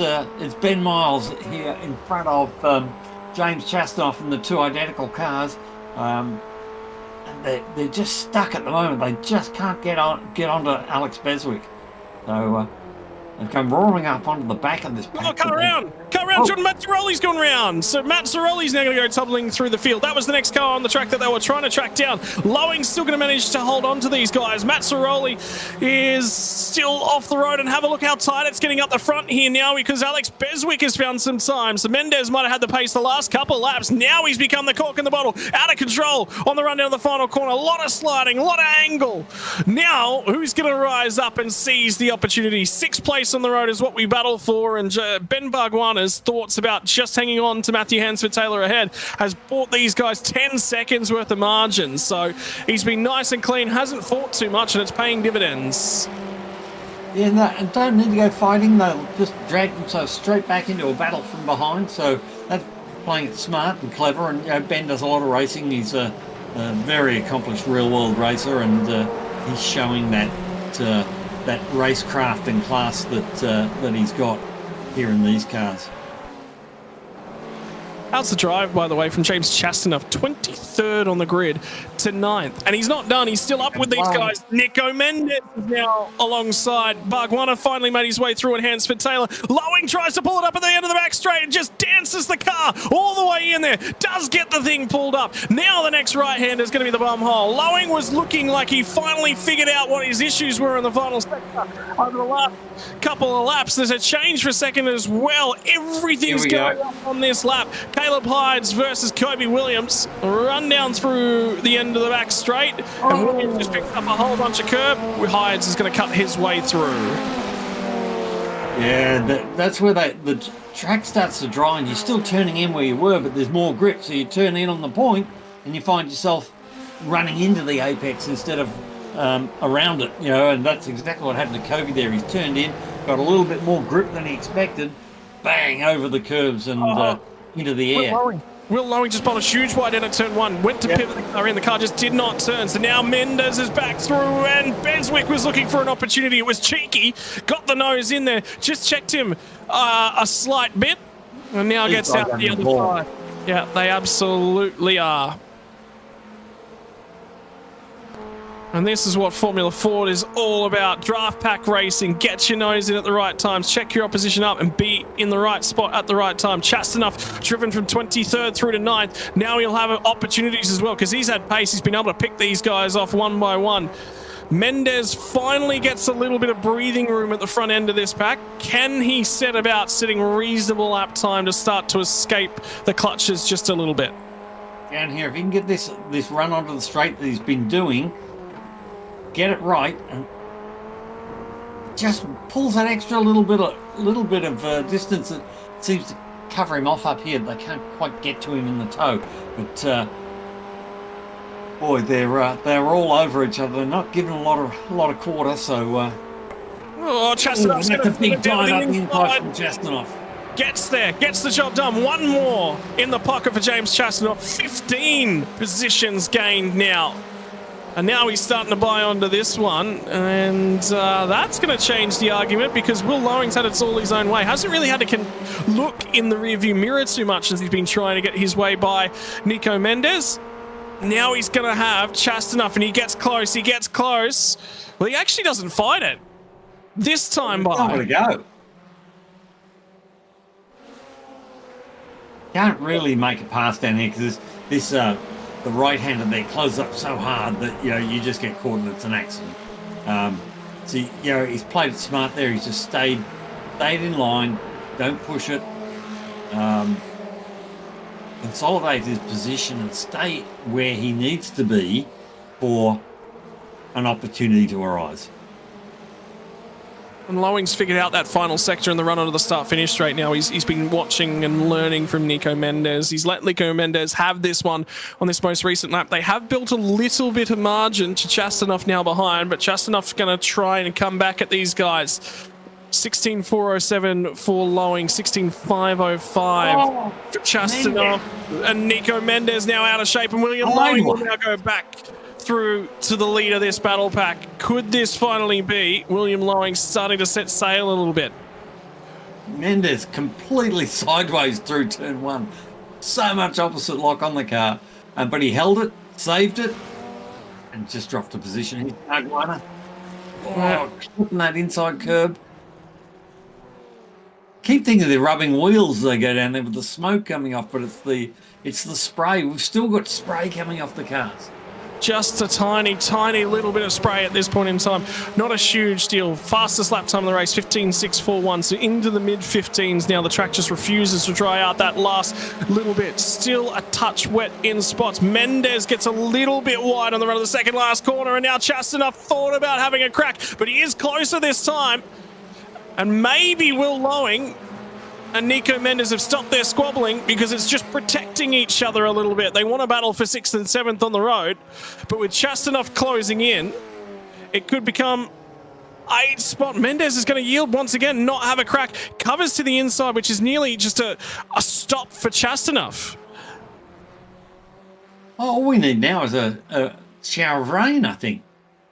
Ben Miles here in front of James Chastanoff in the 2 identical cars. And they're just stuck at the moment. They just can't get onto Alex Beswick. So they've come roaring up onto the back of this pack. Oh, cut around! Jordan Mazzaroli's gone round. So Mazzaroli's now going to go toppling through the field. That was the next car on the track that they were trying to track down. Lowing's still going to manage to hold on to these guys. Mazzaroli is still off the road, and have a look how tight it's getting up the front here now because Alex Beswick has found some time. So Mendes might have had the pace the last couple laps. Now he's become the cork in the bottle. Out of control on the run down the final corner. A lot of sliding, a lot of angle. Now, who's going to rise up and seize the opportunity? 6th place on the road is what we battle for, and Ben Barguana's thoughts about just hanging on to Matthew Hansford-Taylor ahead has bought these guys 10 seconds worth of margin. So he's been nice and clean, hasn't fought too much, and it's paying dividends. Yeah, no, and don't need to go fighting. They'll just drag themselves straight back into a battle from behind. So that's playing it smart and clever. And Ben does a lot of racing. He's a very accomplished real-world racer, and he's showing that racecraft and class that he's got here in these cars. How's the drive, by the way, from James Chastanoff? 23rd on the grid to 9th. And he's not done. He's still up with these guys. Nico Mendes is now alongside. Barguana finally made his way through and Hansford-Taylor. Lowing tries to pull it up at the end of the back straight and just dances the car all the way in there. Does get the thing pulled up. Now the next right-hander is going to be the bum hole. Lowing was looking like he finally figured out what his issues were in the final sector. Over the last couple of laps, there's a change for a second as well. Everything's going up on this lap. Caleb Hydes versus Kobe Williams. Run down through the end of the back straight. And Williams just picked up a whole bunch of curb. Hydes is going to cut his way through. Yeah, that's where the track starts to dry and you're still turning in where you were, but there's more grip. So you turn in on the point and you find yourself running into the apex instead of around it, and that's exactly what happened to Kobe there. He's turned in, got a little bit more grip than he expected, bang, over the curves and into the air. Will Lowing just bought a huge wide end at turn 1, went to pivot the car in, the car just did not turn, so now Mendes is back through and Beswick was looking for an opportunity. It was cheeky, got the nose in there, just checked him a slight bit, and now gets out the other side. Yeah, they absolutely are. And this is what Formula Ford is all about. Draft pack racing. Get your nose in at the right times. Check your opposition up and be in the right spot at the right time. Chastanuff driven from 23rd through to 9th. Now he'll have opportunities as well because he's had pace. He's been able to pick these guys off one by one. Mendes finally gets a little bit of breathing room at the front end of this pack. Can he set about sitting reasonable lap time to start to escape the clutches just a little bit? Down here, if he can get this run onto the straight that he's been doing, get it right, and just pulls that extra little bit of distance that seems to cover him off up here. They can't quite get to him in the toe, but boy, they're all over each other. They're not giving a lot of quarter, so. Oh, Chastanuff's that's a big down dive up the inside inside. from Chastanuff. Gets there, gets the job done. One more in the pocket for James Chastanuff. 15 positions gained now. And now he's starting to buy onto this one. And that's going to change the argument because Will Lowing's had it all his own way. Hasn't really had to look in the rearview mirror too much as he's been trying to get his way by Nico Mendes. Now he's going to have Chastanuff, and he gets close. He gets close. Well, he actually doesn't fight it this time by. Nowhere to go. Can't really make a pass down here because the right-hander there closes up so hard that you just get caught and it's an accident. So he's played it smart there. He's just stayed in line. Don't push it. Consolidate his position and stay where he needs to be for an opportunity to arise. And Lowing's figured out that final sector in the run onto the start-finish straight now. He's been watching and learning from Nico Mendes. He's let Nico Mendes have this one on this most recent lap. They have built a little bit of margin to Chastanuff now behind, but Chastanuff's going to try and come back at these guys. 16.407 for Lowing, 16.505 for Chastanuff. And Nico Mendes now out of shape, and William Lowing will now go back through to the lead of this battle pack. Could this finally be William Lowing starting to set sail a little bit? Mendes completely sideways through turn 1. So much opposite lock on the car. But he held it, saved it, and just dropped a position. He's tag runner. Clipping that inside curb. Keep thinking they're rubbing wheels as they go down there with the smoke coming off, but it's the spray. We've still got spray coming off the cars. Just a tiny, tiny little bit of spray at this point in time. Not a huge deal. Fastest lap time of the race, 15.641. So into the mid-15s now. The track just refuses to dry out that last little bit. Still a touch wet in spots. Mendes gets a little bit wide on the run of the second last corner. And now Chastanuff thought about having a crack, but he is closer this time. And maybe Will Lowing and Nico Mendes have stopped their squabbling because it's just protecting each other a little bit. They want to battle for 6th and 7th on the road, but with Chastanuff closing in, it could become 8th spot. Mendes is going to yield once again, not have a crack. Covers to the inside, which is nearly just a stop for Chastanuff. All we need now is a shower of rain, I think.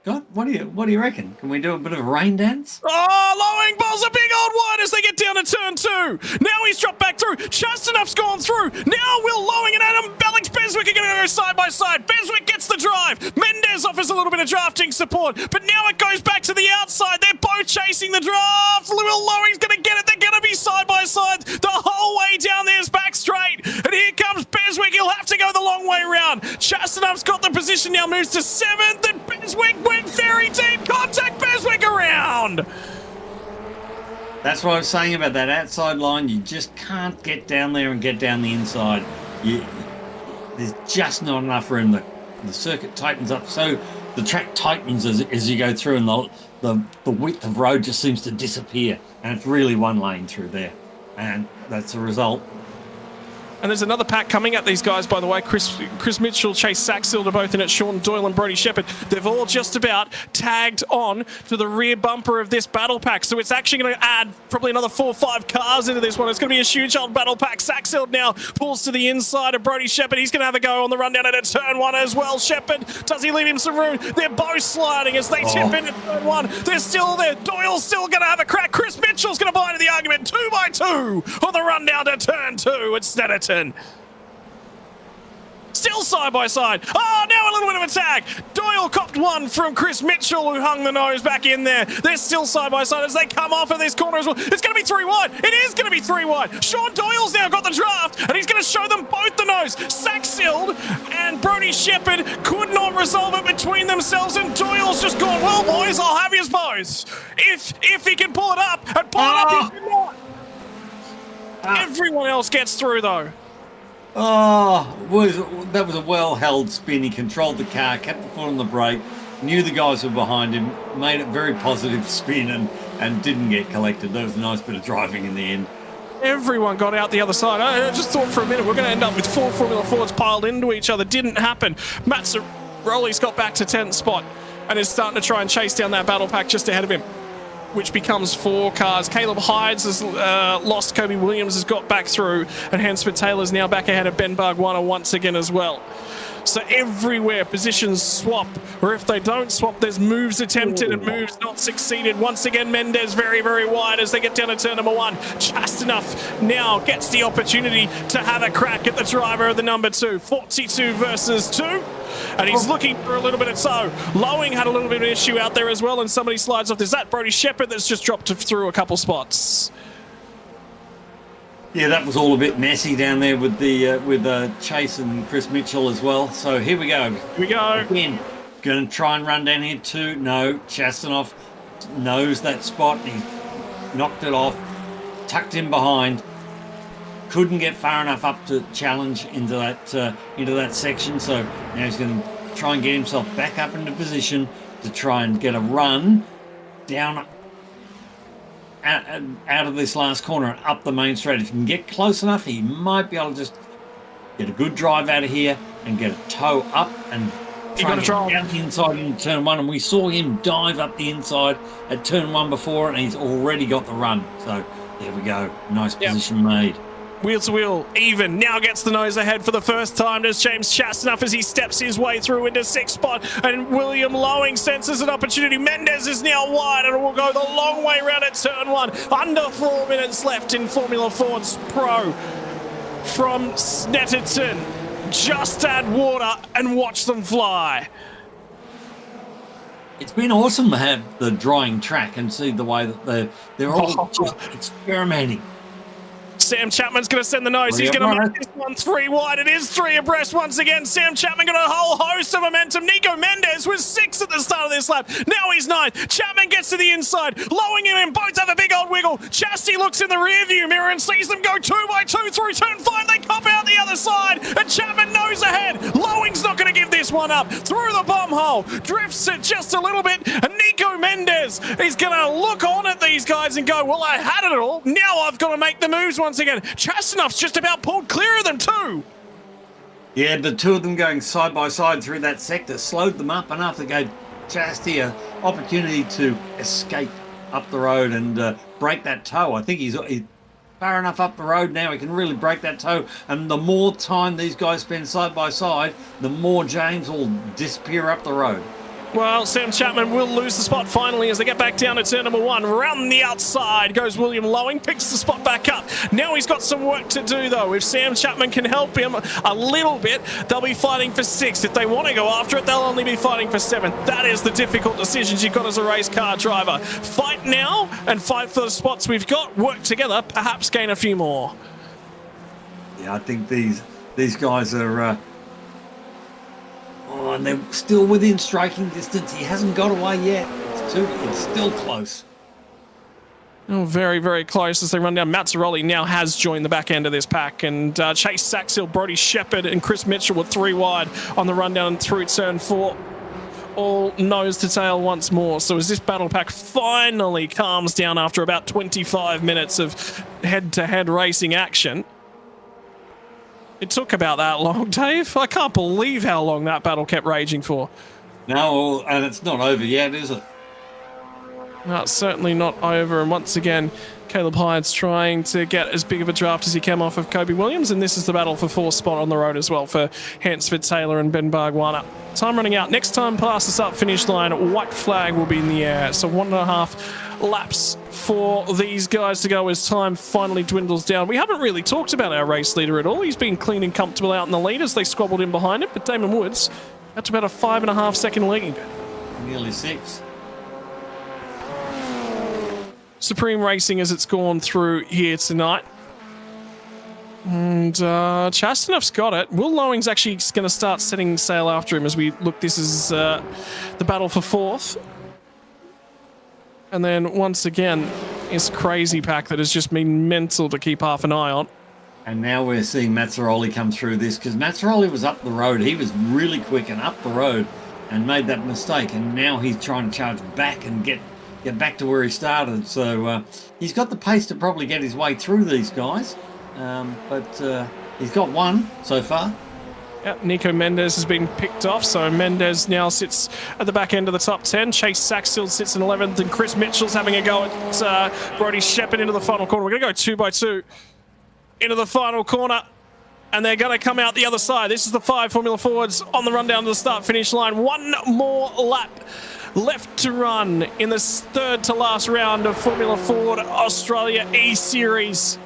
God, what do you reckon? Can we do a bit of a rain dance? Oh, Lowing bowls a big old wide as they get down to turn 2. Now he's dropped back through. Chastanuff's gone through. Now Will Lowing and Alex Beswick are going to go side by side. Beswick gets the drive. Mendes offers a little bit of drafting support, but now it goes back to the outside. They're both chasing the draft. Will Lowing's going to get it. They're going to be side by side the whole way down this back straight. And here comes Beswick. He'll have to go the long way round. Chastanuff's got the position now, moves to 7th, and Beswick went very deep. Contact Beswick around. That's what I was saying about that outside line. You just can't get down there and get down the inside. There's just not enough room. The circuit tightens up, so the track tightens as you go through, and the width of road just seems to disappear. And it's really one lane through there. And that's the result. And there's another pack coming at these guys, by the way. Chris Mitchell, Chase Saxfield are both in it. Sean Doyle and Brody Shepherd. They've all just about tagged on to the rear bumper of this battle pack. So it's actually going to add probably another 4 or 5 cars into this one. It's going to be a huge old battle pack. Saxfield now pulls to the inside of Brody Shepherd. He's going to have a go on the run down at turn 1 as well. Shepherd, does he leave him some room? They're both sliding as they tip into turn 1. They're still there. Doyle's still going to have a crack. Chris Mitchell's going to buy into the argument. 2 by 2 on the run down to turn 2 at Snetterton. Still side by side. Oh, now a little bit of a tag. Doyle copped one from Chris Mitchell, who hung the nose back in there. They're still side by side as they come off of this corner as well. It's going to be 3 wide. It is going to be 3 wide. Sean Doyle's now got the draft, and he's going to show them both the nose. Saxild and Brody Shepherd could not resolve it between themselves, and Doyle's just gone, well, boys, I'll have his boys. If he can pull it up, and pull it up, he cannot. Everyone else gets through, though. That was a well-held spin. He controlled the car, kept the foot on the brake, knew the guys were behind him, made it very positive spin and didn't get collected. That was a nice bit of driving in the end. Everyone got out the other side. I just thought for a minute we're going to end up with 4 Formula Fords piled into each other. Didn't happen. Mazzaroli's got back to 10th spot and is starting to try and chase down that battle pack just ahead of him, which becomes 4 cars. Caleb Hydes has lost. Kobe Williams has got back through, and Hansford Taylor's now back ahead of Ben Barguana once again as well. So everywhere positions swap, or if they don't swap, there's moves attempted and moves not succeeded. Once again, Mendez very, very wide as they get down to turn number 1. Chastanuff now gets the opportunity to have a crack at the driver of the number 2. 42 versus 2. And he's looking for a little bit of tow. Lowing had a little bit of an issue out there as well, and somebody slides off. There's that Brody Shepherd that's just dropped through a couple spots. Yeah, that was all a bit messy down there with Chase and Chris Mitchell as well. So here we go. Here we go. Again, going to try and run down here too. No, Chastanoff knows that spot. He knocked it off, tucked in behind. Couldn't get far enough up to challenge into that section. So now he's going to try and get himself back up into position to try and get a run down out of this last corner and up the main straight. If he can get close enough, he might be able to just get a good drive out of here and get a tow up and try and get down the inside in turn 1. And we saw him dive up the inside at turn 1 before, and he's already got the run. So there we go. Nice position made. Wheel to wheel, even now gets the nose ahead for the first time. Does James Chastanuff as he steps his way through into 6th spot, and William Lowing senses an opportunity. Mendez is now wide and will go the long way round at turn 1. Under 4 minutes left in Formula Ford's Pro from Snetterton. Just add water and watch them fly. It's been awesome to have the drying track and see the way that they're all just experimenting. Sam Chapman's going to send the nose. He's going to make this one 3 wide. It is 3 abreast once again. Sam Chapman got a whole host of momentum. Nico Mendez was 6th at the start of this lap. Now he's 9th. Chapman gets to the inside. Lowing him in. Both have a big old wiggle. Chasty looks in the rearview mirror and sees them go 2 by 2 through turn 5. They cop out the other side, and Chapman nose ahead. Lowing's not going to give this one up. Through the bomb hole. Drifts it just a little bit, and Nico Mendez is going to look on at these guys and go, well, I had it all. Now I've got to make the moves once again. Chastanuff's just about pulled clear of them too. Yeah, the two of them going side by side through that sector slowed them up enough to give Chasty an opportunity to escape up the road and break that toe. I think he's far enough up the road now he can really break that toe. And the more time these guys spend side by side, the more James will disappear up the road. Well, Sam Chapman will lose the spot finally as they get back down to turn number 1. Round the outside goes William Lowing, picks the spot back up. Now he's got some work to do, though. If Sam Chapman can help him a little bit, they'll be fighting for 6th. If they want to go after it, they'll only be fighting for 7th. That is the difficult decisions you've got as a race car driver. Fight now and fight for the spots we've got. Work together, perhaps gain a few more. Yeah, I think these guys are... and they're still within striking distance. He hasn't got away yet. It's still close. Oh, very, very close as they run down. Mazzaroli now has joined the back end of this pack, and Chase Saxill, Brody Shepherd, and Chris Mitchell were 3 wide on the run down through turn 4. All nose to tail once more. So as this battle pack finally calms down after about 25 minutes of head-to-head racing action. It took about that long, Dave. I can't believe how long that battle kept raging for. No, and it's not over yet, is it? No, it's certainly not over. And once again, Caleb Hyde's trying to get as big of a draft as he can off of Kobe Williams. And this is the battle for 4th spot on the road as well for Hansford Taylor and Ben Barguana. Time running out. Next time past the start finish line, white flag will be in the air. So 1.5 laps for these guys to go as time finally dwindles down. We haven't really talked about our race leader at all. He's been clean and comfortable out in the lead as they squabbled in behind him. But Damon Woods That's about a 5.5 second lead. Nearly 6. Supreme Racing as it's gone through here tonight. And Chastanov's got it. Will Lowing's actually going to start setting sail after him as we look. This is the battle for 4th. And then once again, it's Crazy Pack that has just been mental to keep half an eye on. And now we're seeing Mazzaroli come through this because Mazzaroli was up the road. He was really quick and up the road and made that mistake. And now he's trying to charge back and get back to where he started. So he's got the pace to probably get his way through these guys. But he's got one so far. Yep, Nico Mendes has been picked off, so Mendes now sits at the back end of the top 10. Chase Saxfield sits in 11th, and Chris Mitchell's having a go at Brody Shepherd into the final corner. We're going to go 2 by 2 into the final corner, and they're going to come out the other side. This is the 5 Formula Forwards on the run down to the start-finish line. One more lap left to run in this third to last round of Formula Ford Australia E-Series.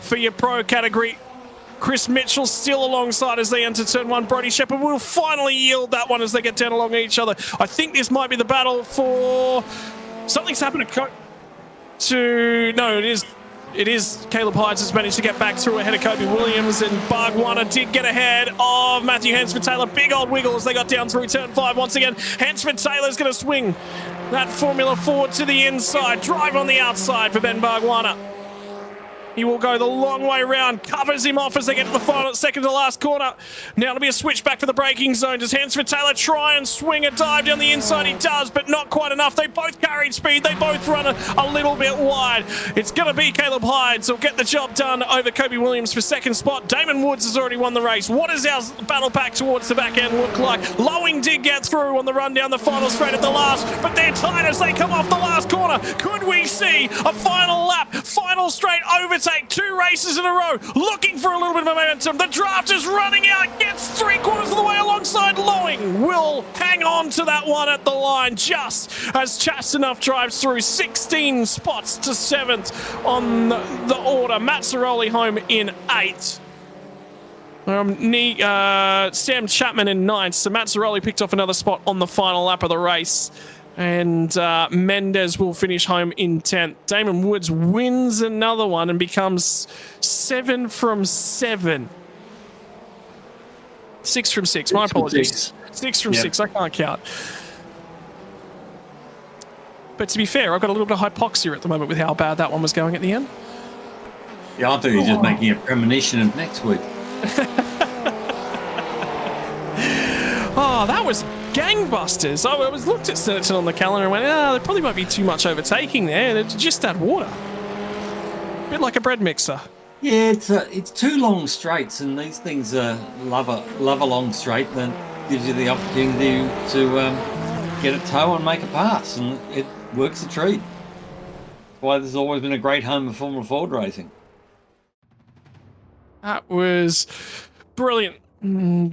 For your pro category, Chris Mitchell still alongside as they enter turn 1. Brody Shepherd will finally yield that one as they get down along each other. I think this might be the battle for... Something's happened to... No, it is Caleb Hydes has managed to get back through ahead of Kobe Williams, and Bargwanna did get ahead of Matthew Hansford-Taylor. Big old wiggle as they got down through turn 5 once again. Hansford-Taylor's going to swing that Formula Ford to the inside. Drive on the outside for Ben Bargwanna. He will go the long way around, covers him off as they get to the final, second to last corner. Now it'll be a switch back for the braking zone. Does Hansford-Taylor try and swing a dive down the inside? He does, but not quite enough. They both carried speed. They both run a little bit wide. It's going to be Caleb Hydes who'll get the job done over Kobe Williams for second spot. Damon Woods has already won the race. What does our battle pack towards the back end look like? Lowing did get through on the run down the final straight at the last, but they're tight as they come off the last corner. Could we see a final lap, final straight overtake? 2 races in a row, looking for a little bit of momentum. The draft is running out, gets 3/4 of the way alongside Lowing. Will hang on to that one at the line just as Chastanuff drives through 16 spots to 7th on the order. Mazzaroli home in 8th. Sam Chapman in 9th. So Mazzaroli picked off another spot on the final lap of the race. And Mendes will finish home in 10th. Damon Woods wins another one and becomes 7 from 7. 6 from 6. My apologies. 6 from 6. I can't count. But to be fair, I've got a little bit of hypoxia at the moment with how bad that one was going at the end. Yeah, I thought you were just making a premonition of next week. Oh, that was gangbusters. I was looked at Snetterton on the calendar and went, there probably might be too much overtaking there. And it just add water. A bit like a bread mixer. Yeah, it's 2 long straights, and these things love a long straight that gives you the opportunity to get a toe and make a pass, and it works a treat. That's why this has always been a great home of Formula Ford racing. That was brilliant. And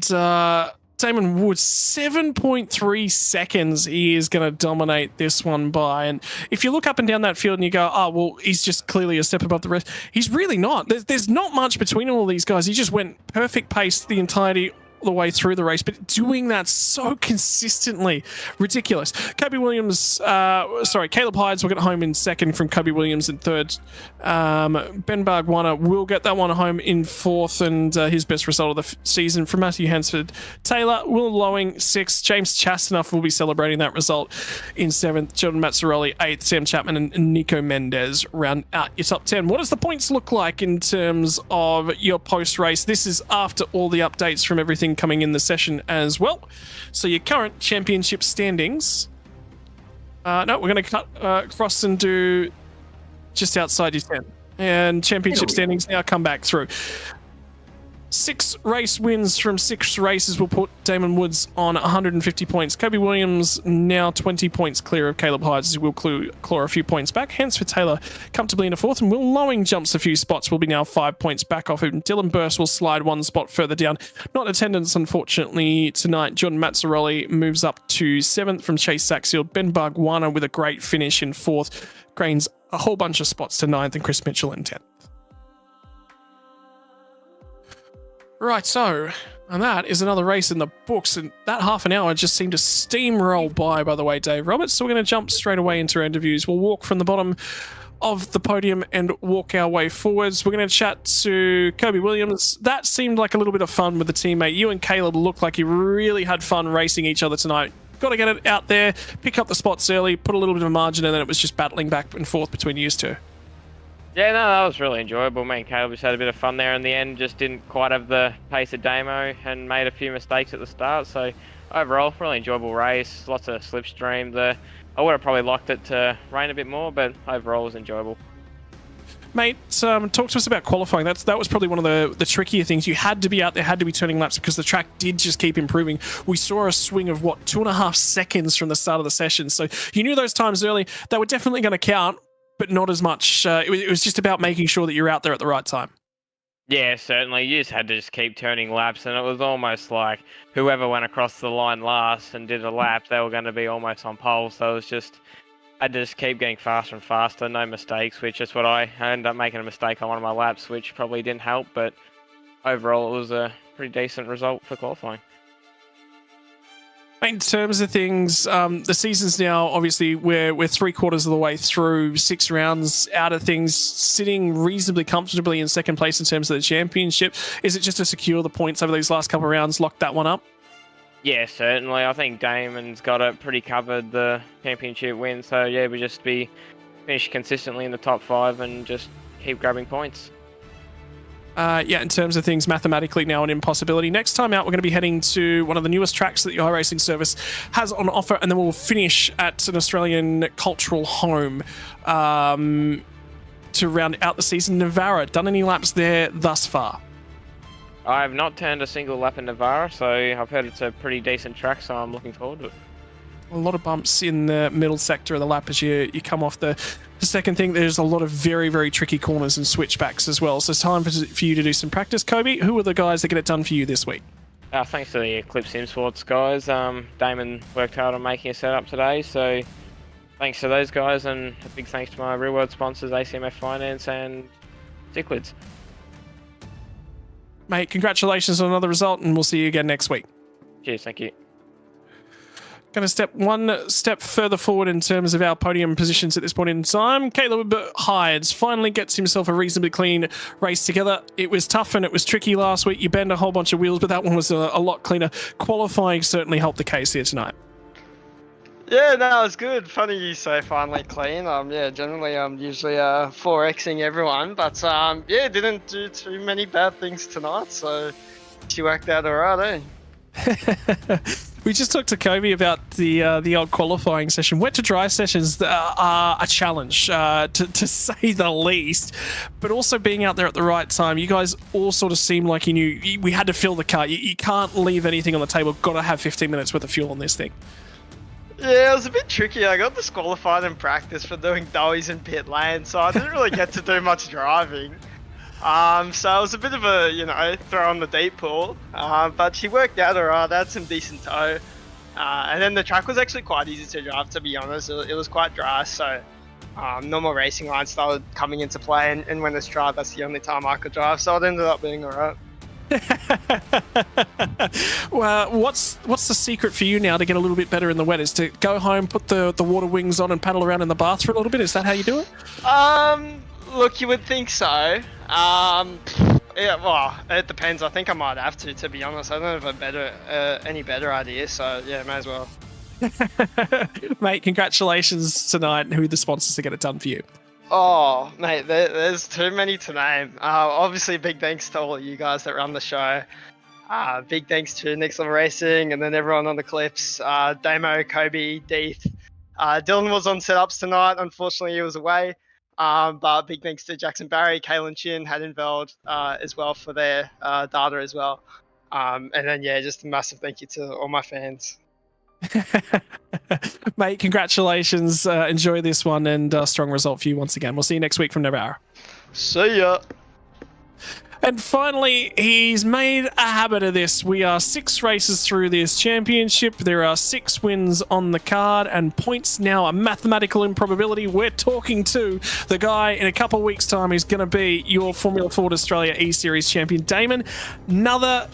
Damon Woods, 7.3 seconds he is going to dominate this one by. And if you look up and down that field and you go, oh, well, he's just clearly a step above the rest. He's really not. There's not much between all these guys. He just went perfect pace the entirety the way through the race, but doing that so consistently, ridiculous. Caleb Hydes will get home in 2nd from Kobe Williams in 3rd. Ben Bargwanna will get that one home in 4th, and his best result of the season from Matthew Hansford Taylor. Will Lowing 6th. James Chastanuff will be celebrating that result in 7th. Jordan Mazzaroli 8th. Sam Chapman and Nico Mendes round out your top 10. What does the points look like in terms of your post-race? This is after all the updates from everything coming in the session as well. So your current championship standings. No, we're going to cut across and do just outside your 10. And championship standings now come back through. 6 race wins from 6 races will put Damon Woods on 150 points. Kobe Williams now 20 points clear of Caleb Hydes, who will claw a few points back. Hansford Taylor comfortably in a 4th, and Will Lowing jumps a few spots, will be now 5 points back off him. Dylan Burst will slide 1 spot further down. Not attendance, unfortunately, tonight. Jordan Mazzaroli moves up to 7th from Chase Saxfield. Ben Bargwanna with a great finish in 4th. Gains a whole bunch of spots to 9th, and Chris Mitchell in 10th. Right, so And that is another race in the books, and that half an hour just seemed to steamroll by the way, Dave Roberts. So we're going to jump straight away into our interviews. We'll walk from the bottom of the podium and walk our way forwards. We're going to chat to Kobe Williams. That seemed like a little bit of fun with the teammate. You and Caleb looked like you really had fun racing each other tonight. Got to get it out there, pick up the spots early, put a little bit of margin, and then it was just battling back and forth between you two. Yeah, no, that was really enjoyable. Me and Caleb just had a bit of fun there in the end. Just didn't quite have the pace of Damo and made a few mistakes at the start. So overall, really enjoyable race. Lots of slipstream there. I would have probably liked it to rain a bit more, but overall it was enjoyable. Mate, talk to us about qualifying. That was probably one of the trickier things. You had to be out there, had to be turning laps because the track did just keep improving. We saw a swing of, 2.5 seconds from the start of the session. So you knew those times early. They were definitely going to count, but not as much. It was just about making sure that you're out there at the right time. Yeah, certainly. You just had to just keep turning laps, and it was almost like whoever went across the line last and did a lap, they were going to be almost on pole. So it was just, I had to just keep getting faster and faster, no mistakes, which is what I ended up making a mistake on one of my laps, which probably didn't help, but overall it was a pretty decent result for qualifying. In terms of things, the season's now, obviously, we're 3/4 of the way through, 6 rounds out of things, sitting reasonably comfortably in second place in terms of the championship. Is it just to secure the points over these last couple of rounds, lock that one up? Yeah, certainly. I think Damon's got it pretty covered, the championship win. So, yeah, we just finish consistently in the top 5 and just keep grabbing points. In terms of things, mathematically now an impossibility. Next time out, we're going to be heading to one of the newest tracks that the iRacing service has on offer, and then we'll finish at an Australian cultural home to round out the season. Navarra, done any laps there thus far? I have not turned a single lap in Navarra, so I've heard it's a pretty decent track, so I'm looking forward to it. A lot of bumps in the middle sector of the lap as you come off the second thing. There's a lot of very, very tricky corners and switchbacks as well. So it's time for you to do some practice. Kobe, who are the guys that get it done for you this week? Thanks to the Eclipse SimSports guys. Damon worked hard on making a setup today, so thanks to those guys, and a big thanks to my real world sponsors, ACMF Finance and Cichlids. Mate, congratulations on another result, and we'll see you again next week. Cheers, thank you. Going to step one step further forward in terms of our podium positions at this point in time. Caleb Hydes finally gets himself a reasonably clean race together. It was tough and it was tricky last week. You bend a whole bunch of wheels, but that one was a lot cleaner. Qualifying certainly helped the case here tonight. Yeah, no, it's good. Funny you say finally clean. Generally I'm usually 4Xing everyone, but didn't do too many bad things tonight, so she worked out alright, eh? We just talked to Kobe about the old qualifying session. Wet to dry sessions are a challenge, to say the least, but also being out there at the right time. You guys all sort of seemed like you knew we had to fill the car. You can't leave anything on the table. Got to have 15 minutes worth of fuel on this thing. Yeah, it was a bit tricky. I got disqualified in practice for doing doughies in pit lane, so I didn't really get to do much driving. So it was a bit of a, throw on the deep pool, but she worked out alright. Had some decent tow, and then the track was actually quite easy to drive, to be honest. It was quite dry, so normal racing lines started coming into play, and when it's dry, that's the only time I could drive, so it ended up being alright. Well, what's the secret for you now to get a little bit better in the wet? Is to go home, put the water wings on, and paddle around in the bath for a little bit? Is that how you do it? Look, you would think so. Yeah, well, it depends. I think I might have to be honest. I don't have any better idea, so yeah, may as well. Mate, congratulations tonight. Who are the sponsors to get it done for you? Oh, mate, there's too many to name. Obviously, big thanks to all of you guys that run the show. Big thanks to Next Level Racing, and then everyone on the clips. Damo, Kobe, Deeth. Dylan was on setups tonight. Unfortunately, he was away. But big thanks to Jackson Barry, Kaylin Chin, Haddonveld as well for their data as well. And then, yeah, just a massive thank you to all my fans. Mate, congratulations. Enjoy this one, and strong result for you once again. We'll see you next week from Navarra. See ya. And finally, he's made a habit of this. We are 6 races through this championship. There are 6 wins on the card, and points now a mathematical improbability. We're talking to the guy in a couple of weeks' time who's going to be your Formula Ford Australia E-Series champion. Damon, another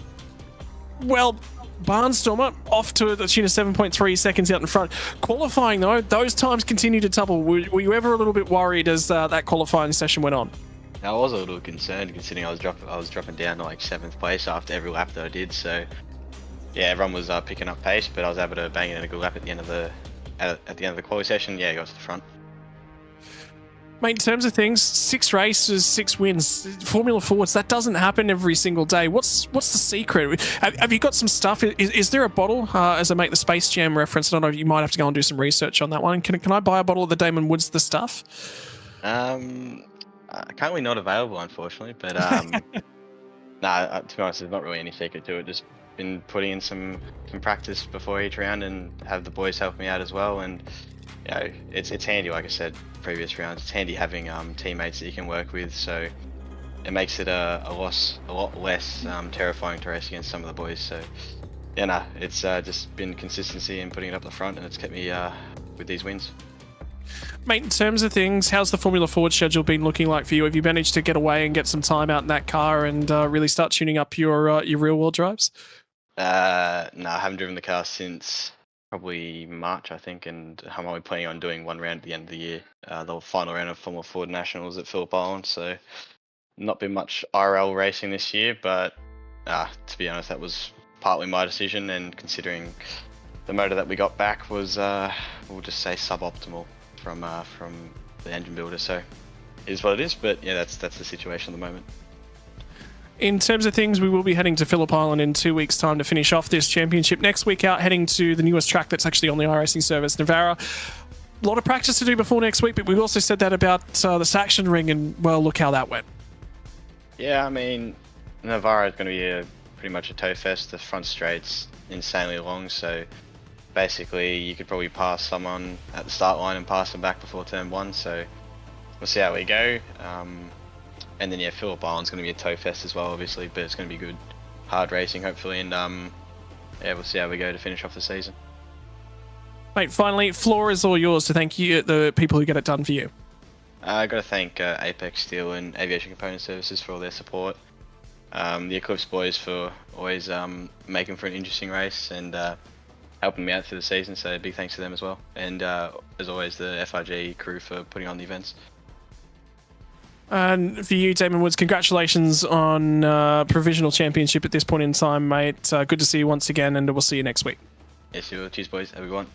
Well, Barnstormer off to the tune of 7.3 seconds out in front. Qualifying, though, those times continue to double. Were you ever a little bit worried as that qualifying session went on? I was a little concerned considering I was dropping down to like 7th place after every lap that I did. So yeah, everyone was picking up pace, but I was able to bang in a good lap at the end of the quali session. Yeah, I got to the front. Mate, in terms of things, 6 races, 6 wins. Formula Fords, that doesn't happen every single day. What's the secret? Have you got some stuff? Is there a bottle, as I make the Space Jam reference? I don't know, you might have to go and do some research on that one. Can I buy a bottle of the Damon Woods the stuff? Currently not available, unfortunately, but nah, to be honest, there's not really any secret to it. Just been putting in some practice before each round and have the boys help me out as well. And you know, it's handy, like I said previous rounds, it's handy having teammates that you can work with, so it makes it a lot less terrifying to race against some of the boys. So yeah, nah, it's just been consistency and putting it up the front, and it's kept me with these wins. Mate, in terms of things, how's the Formula Ford schedule been looking like for you? Have you managed to get away and get some time out in that car and really start tuning up your real world drives? No, I haven't driven the car since probably March, I think, and I'm only planning on doing one round at the end of the year, the final round of Formula Ford Nationals at Phillip Island. So not been much IRL racing this year, but to be honest, that was partly my decision, and considering the motor that we got back was, we'll just say, suboptimal from the engine builder. So it is what it is, but yeah, that's the situation at the moment. In terms of things, we will be heading to Phillip Island in 2 weeks' time to finish off this championship. Next week out, heading to the newest track that's actually on the iRacing service, Navarra. A lot of practice to do before next week, but we've also said that about the Saxon Ring, and, well, look how that went. Yeah, I mean, Navarra is going to be pretty much a toe fest. The front straight's insanely long, so basically you could probably pass someone at the start line and pass them back before turn 1, so we'll see how we go. And then yeah, Phillip Island's going to be a toe fest as well, obviously, but it's going to be good, hard racing hopefully, and yeah, we'll see how we go to finish off the season. Mate, finally, floor is all yours to thank you, the people who get it done for you. I got to thank Apex Steel and Aviation Component Services for all their support. The Eclipse boys for always making for an interesting race and helping me out through the season, so big thanks to them as well. And as always, the FRG crew for putting on the events. And for you, Damon Woods, congratulations on provisional championship at this point in time, mate. Good to see you once again, and we'll see you next week. Yes, you will. Cheers, boys. Have a good one.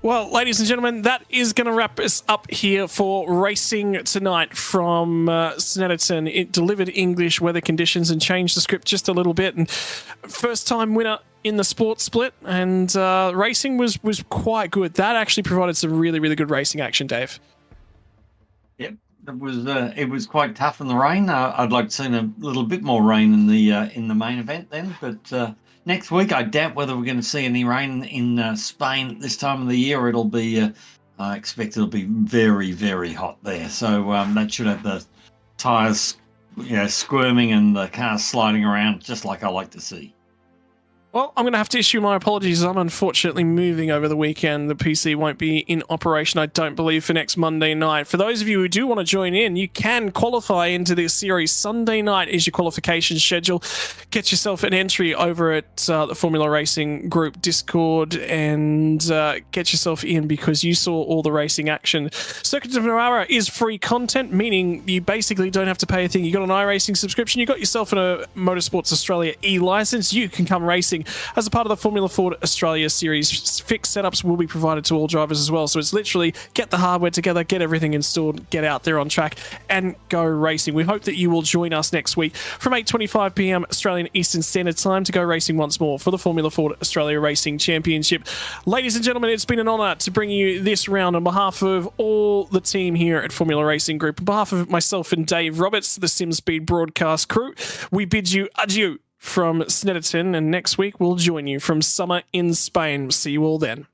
Well, ladies and gentlemen, that is going to wrap us up here for racing tonight from Snetterton. It delivered English weather conditions and changed the script just a little bit. And first time winner in the sports split, and racing was quite good. That actually provided some really, really good racing action, Dave. Yep. It was quite tough in the rain. I'd like to see a little bit more rain in the main event then, but next week I doubt whether we're going to see any rain in Spain at this time of the year. It'll be I expect it'll be very, very hot there, so that should have the tyres squirming and the cars sliding around just like I like to see. Well, I'm going to have to issue my apologies. I'm unfortunately moving over the weekend. The PC won't be in operation, I don't believe, for next Monday night. For those of you who do want to join in, you can qualify into this series. Sunday night is your qualification schedule. Get yourself an entry over at the Formula Racing Group Discord and get yourself in because you saw all the racing action. Circuit of Navarra is free content, meaning you basically don't have to pay a thing. You got an iRacing subscription, you got yourself a Motorsports Australia e-license, you can come racing as a part of the Formula Ford Australia series. Fixed setups will be provided to all drivers as well, so it's literally get the hardware together, get everything installed, get out there on track and go racing. We hope that you will join us next week from 8:25 p.m. Australian Eastern Standard Time to go racing once more for the Formula Ford Australia Racing Championship. Ladies and gentlemen, it's been an honour to bring you this round on behalf of all the team here at Formula Racing Group. On behalf of myself and Dave Roberts, the SimSpeed broadcast crew, we bid you adieu from Snetterton, and next week we'll join you from summer in Spain. See you all then.